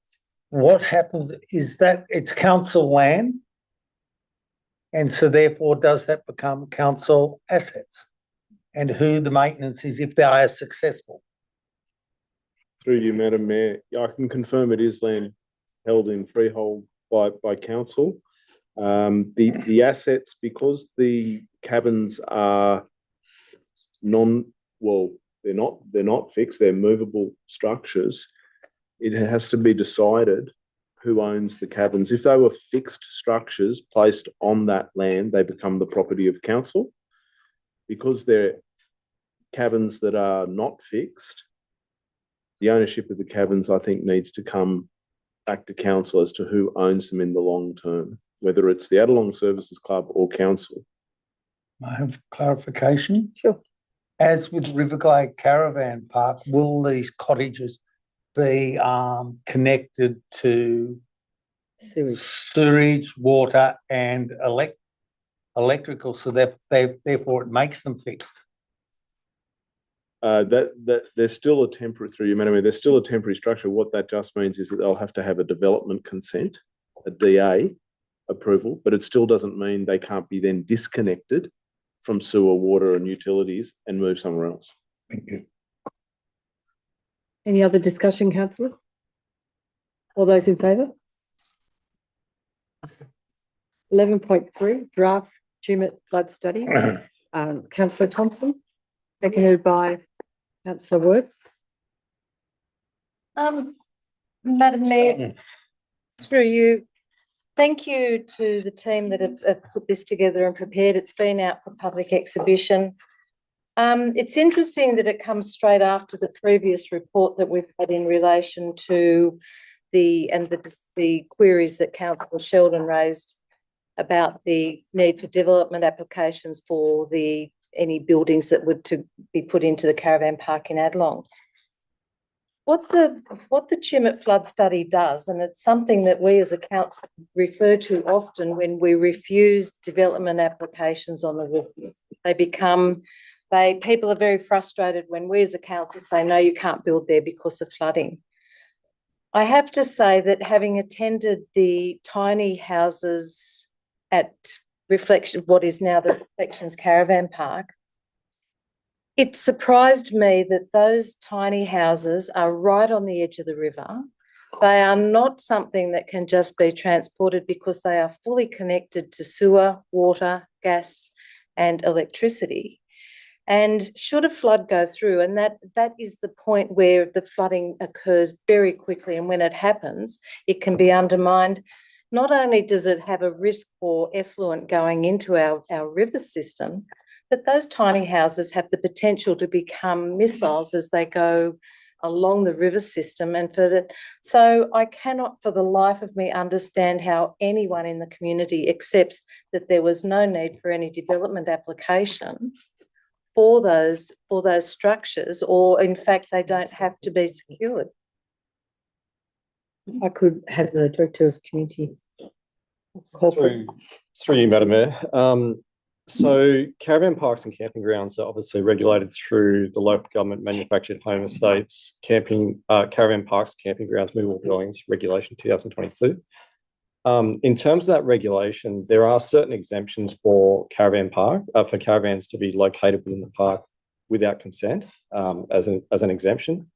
what happens is that it's council land? And so therefore, does that become council assets? And who the maintenance is if they are successful? Through you, Madam Mayor, I can confirm it is land held in freehold by council. The assets, because the cabins are they're not fixed, they're movable structures. It has to be decided who owns the cabins. If they were fixed structures placed on that land, they become the property of council. Because they're cabins that are not fixed, the ownership of the cabins, I think, needs to come back to council as to who owns them in the long term, whether it's the Adelong Services Club or council. I have clarification. Sure. As with Riverglade Caravan Park, will these cottages be connected to sewage, water, and electrical, so that therefore it makes them fixed? That there's still a temporary, through you, Madam Mayor, there's still a temporary structure. What that just means is that they'll have to have a development consent, a DA approval, but it still doesn't mean they can't be then disconnected from sewer, water, and utilities and move somewhere else. Thank you. Any other discussion, councillors? All those in favour? 11.3, draft Tumut flood study. Councillor Thompson, seconded by councillor Worth. Madam Mayor, through you, thank you to the team that have put this together and prepared. It's been out for public exhibition. It's interesting that it comes straight after the previous report that we've had in relation to the queries that Councillor Sheldon raised about the need for development applications for any buildings that were to be put into the caravan park in Adelong. What the Tumut flood study does, and it's something that we as a council refer to often when we refuse development applications on the river. People are very frustrated when we as a council say, no, you can't build there because of flooding. I have to say that having attended the tiny houses at Reflection, what is now the Reflections Caravan Park, it surprised me that those tiny houses are right on the edge of the river. They are not something that can just be transported because they are fully connected to sewer, water, gas, and electricity. And should a flood go through, and that is the point where the flooding occurs very quickly, and when it happens, it can be undermined. Not only does it have a risk for effluent going into our river system, but those tiny houses have the potential to become missiles as they go along the river system and further. So I cannot for the life of me understand how anyone in the community accepts that there was no need for any development application for those structures, or in fact they don't have to be secured. I could have the Director of Community Corporate. Through you, Madam Mayor. So caravan parks and camping grounds are obviously regulated through the local government manufactured home estates, caravan parks, camping grounds, movable dwellings regulation 2022. In terms of that regulation, there are certain exemptions for for caravans to be located within the park without consent, as an exemption.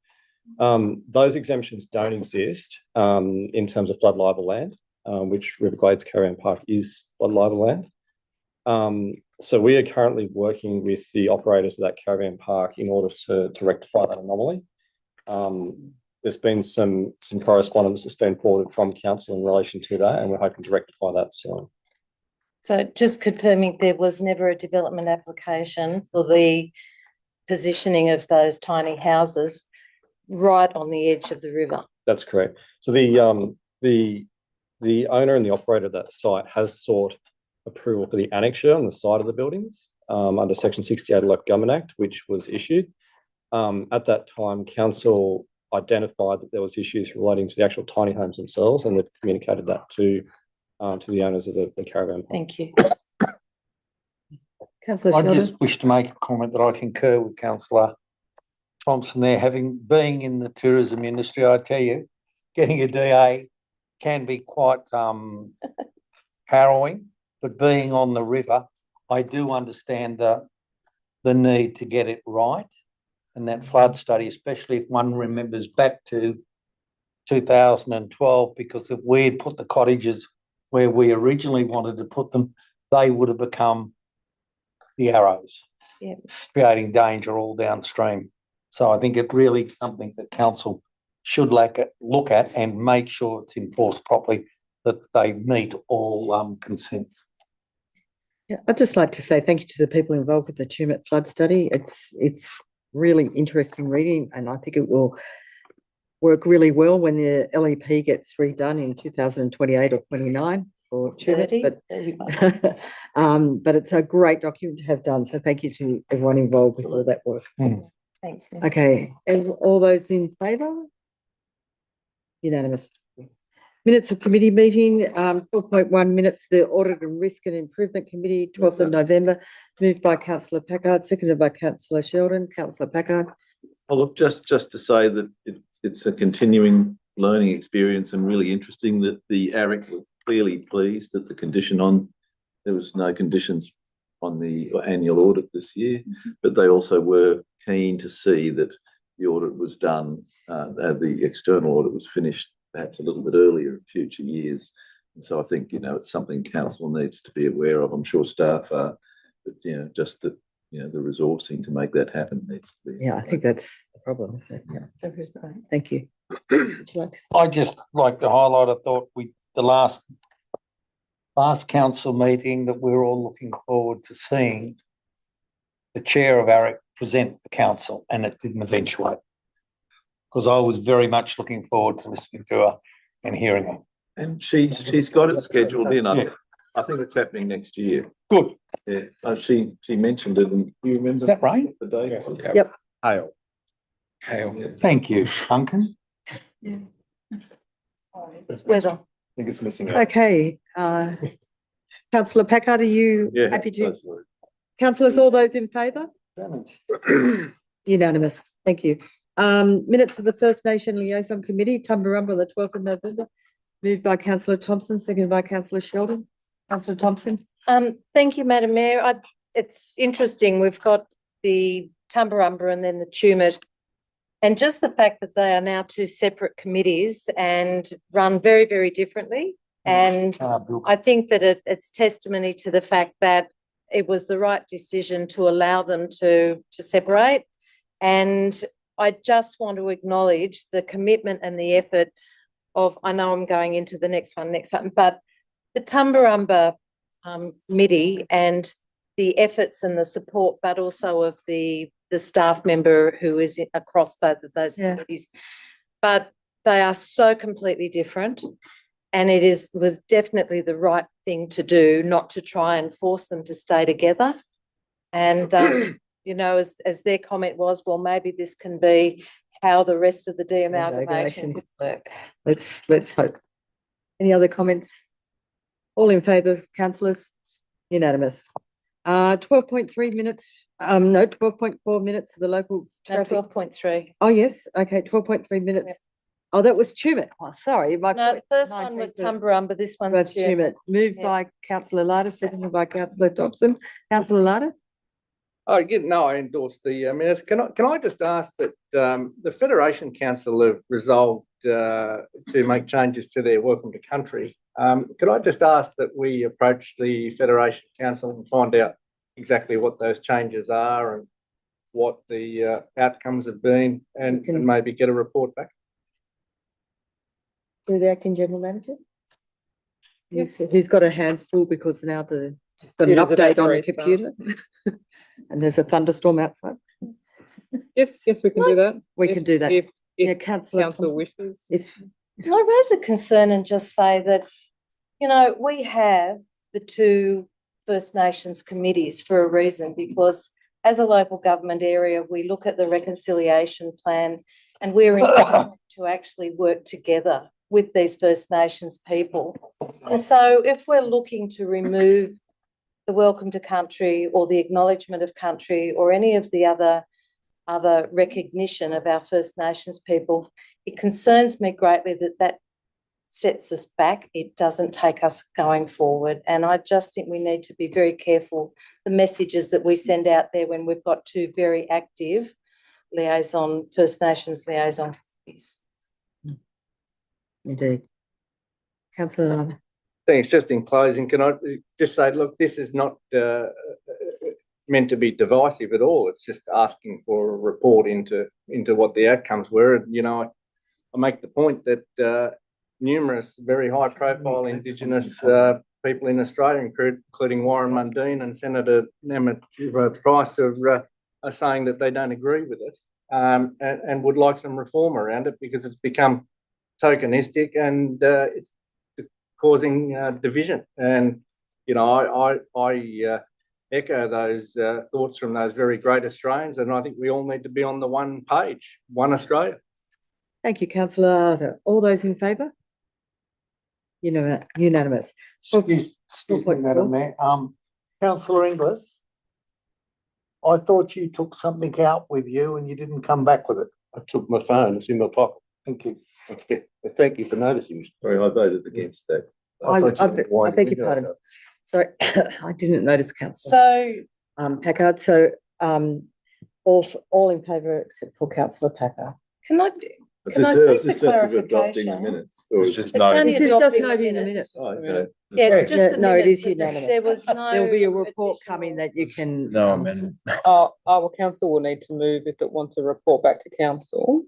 Those exemptions don't exist in terms of flood liable land, which Riverglades Caravan Park is flood liable land. So we are currently working with the operators of that caravan park in order to rectify that anomaly. There's been some correspondence that's been forwarded from council in relation to that, and we're hoping to rectify that soon. So just confirming, there was never a development application for the positioning of those tiny houses right on the edge of the river. That's correct. So the owner and the operator of that site has sought approval for the annexure on the side of the buildings under Section 68 of the Local Government Act, which was issued. At that time, council identified that there was issues relating to the actual tiny homes themselves, and they've communicated that to the owners of the caravan park. Thank you. Councillor I Sheldon. just wish to make a comment that I concur with councillor Thompson there, being in the tourism industry, I tell you, getting a DA can be quite harrowing, but being on the river, I do understand the need to get it right. And that flood study, especially if one remembers back to 2012, because if we had put the cottages where we originally wanted to put them, they would have become the arrows, creating danger all downstream. So I think it really is something that council should look at and make sure it's enforced properly, that they meet all consents. Yeah, I'd just like to say thank you to the people involved with the Tumut flood study. It's really interesting reading, and I think it will work really well when the LEP gets redone in 2028 or 29 for Tumut. But it's a great document to have done. So thank you to everyone involved with all that work. Thanks. Okay, and all those in favour? Unanimous. Minutes of committee meeting, 4.1 minutes, the Audit and Risk and Improvement Committee, 12th of November, moved by councillor Packard, seconded by councillor Sheldon. Councillor Packard. Well, look, just to say that it's a continuing learning experience and really interesting that the ARIC were clearly pleased that there was no conditions on the annual audit this year, but they also were keen to see that the audit was done, the external audit was finished perhaps a little bit earlier in future years. And so I think, it's something council needs to be aware of. I'm sure staff are, but, just that, the resourcing to make that happen needs to be. Yeah, I think that's the problem. Yeah. Thank you. Would you like to say? I just like to highlight, I thought the last council meeting that we're all looking forward to seeing the chair of ARIC present the council, and it didn't eventuate. Because I was very much looking forward to listening to her and hearing her. And she's got it scheduled in. Yeah. I think it's happening next year. Good. Yeah, she mentioned it, and do you remember? Is that right? The date? Yep. Hale. Yeah. Thank you, Duncan. Weather. I think it's missing. Okay, councillor Packard, are you Yeah, happy to? that's right. Councillors, all those in favour? Unanimous. Thank you. Minutes of the First Nation Liaison Committee, Tumbarumba, the 12th of November, moved by councillor Thompson, seconded by councillor Sheldon. Councillor Thompson. Thank you, Madam Mayor. It's interesting. We've got the Tumbarumba and then the Tumut. And just the fact that they are now two separate committees and run very, very differently. And I think that it's testimony to the fact that it was the right decision to allow them to separate. And I just want to acknowledge the commitment and the effort of, I know I'm going into the next one, but the Tumbarumba committee and the efforts and the support, but also of the staff member who is across both of those committees. But they are so completely different, and it was definitely the right thing to do, not to try and force them to stay together. And as their comment was, well, maybe this can be how the rest of the deamalgamation could work. Let's hope. Any other comments? All in favour, councillors? Unanimous. 12.3 minutes, 12.4 minutes of the local traffic. 12.3. Oh, yes, okay, 12.3 minutes. Yep. Oh, that was Tumut. Oh, sorry. No, the first one was Tumbarumba, this one's That's Tumut. Tumut. Moved by councillor Larder, seconded by councillor Thompson. Councillor Larder? I endorse the minutes. Can I just ask that the Federation Council have resolved to make changes to their Welcome to Country. Could I just ask that we approach the Federation Council and find out exactly what those changes are and what the outcomes have been, and maybe get a report back? Through the acting general manager? Who's got her hands full because now got an update on the computer and there's a thunderstorm outside. Yes, we can do that. We can do that. If councillor council wishes. Can I raise a concern and just say that, we have the two First Nations committees for a reason, because as a local government area, we look at the reconciliation plan and we're encouraged to actually work together with these First Nations people. And so if we're looking to remove the welcome to country or the acknowledgement of country or any of the other recognition of our First Nations people, it concerns me greatly that sets us back. It doesn't take us going forward. And I just think we need to be very careful the messages that we send out there when we've got two very active First Nations liaison committees. Indeed. Councillor, Thanks. Just in closing, can I just say, look, this is not meant to be divisive at all. It's just asking for a report into what the outcomes were. You know, I make the point that numerous very high-profile Indigenous people in Australia, including Warren Mundine and Senator Nemeth Price, are saying that they don't agree with it and would like some reform around it because it's become tokenistic and it's causing division. And you know, I echo those thoughts from those very great Australians, and I think we all need to be on the one page, one Australia. thank you, Councillor. All those in favour? Unanimous. Excuse me, Madam Mayor. Councillor Inglis, I thought you took something out with you and you didn't come back with it. I took my phone, it's in my pocket. Thank you. Okay, well, thank you for noticing. Sorry, I voted against that. I thought you I beg your pardon. Sorry, I didn't notice, Councillor So Packard. So all in favour except for Councillor Packard. can I But Can I this seek is the just of adopting the clarification? minutes. Or It's is just it- no. only This is just adopting the noting the minutes. minutes. Oh, okay. Yeah, it's just Yeah, the no, it minutes, is but unanimous. there was no. There'll be a report coming that you can. No amendment. Well, council will need to move if it wants a report back to council.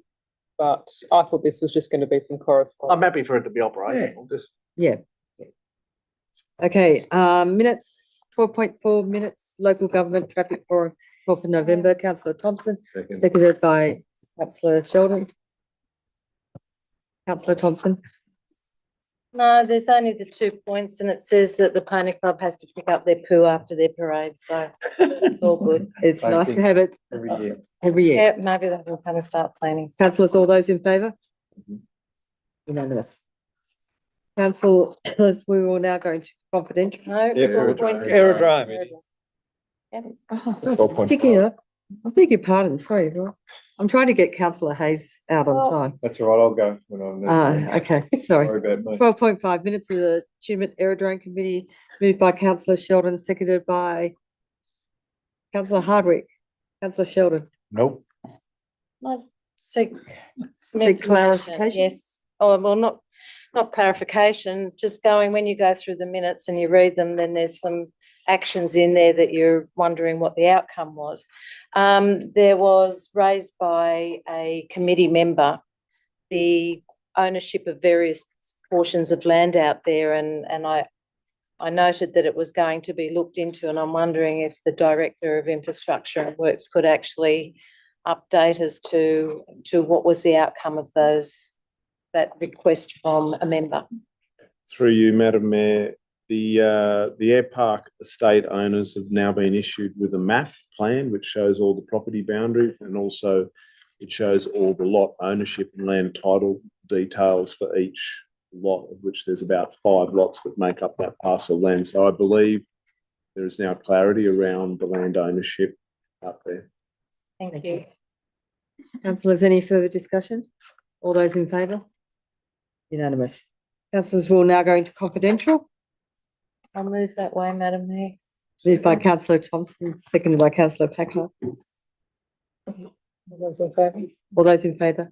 But I thought this was just going to be some I'm correspondence. happy for it to be operational. Just Yeah. Okay, minutes, 12.4 minutes, local government traffic forum, 12th of November, Councillor Thompson, Second. seconded by Councillor Sheldon. Councillor Thompson, No, there's only the 2 points and it says that the pony club has to pick up their poo after their parade, so it's all good. it's Same nice to thing. have it Every year. every year. Yeah, maybe they will kind of start planning. Councillors, all those in favour? Unanimous. Councillors, we will now go into confidential. No. Aerodrome. 4.4. Aerodrome. Oh, Ticking up. I beg your pardon, sorry, everyone. I'm trying to get Councillor Hayes out on time. That's all right, I'll go when I'm. Okay, sorry. Sorry about me. 12.5 minutes of the Tumut Aerodrome Committee, moved by Councillor Sheldon, seconded by Councillor Hardwick. Councillor Sheldon. Nope. No, seek some Seek information, clarification? Yes. Oh, well, not clarification, just going, when you go through the minutes and you read them, then there's some actions in there that you're wondering what the outcome was. There was raised by a committee member the ownership of various portions of land out there, and I noted that it was going to be looked into, and I'm wondering if the Director of Infrastructure and Works could actually update us to what was the outcome of that request from a member. Through you, Madam Mayor, the Air Park estate owners have now been issued with a MAF plan, which shows all the property boundaries, and also it shows all the lot ownership and land title details for each lot, of which there's about 5 lots that make up that parcel of land. So I believe there is now clarity around the land ownership up there. Thank you. Councillors, any further discussion? All those in favour? Unanimous. Councillors, we'll now go into confidential, I'll move that way, Madam Mayor. moved by Councillor Thompson, seconded by Councillor Packer. All those in favour? All those in favour?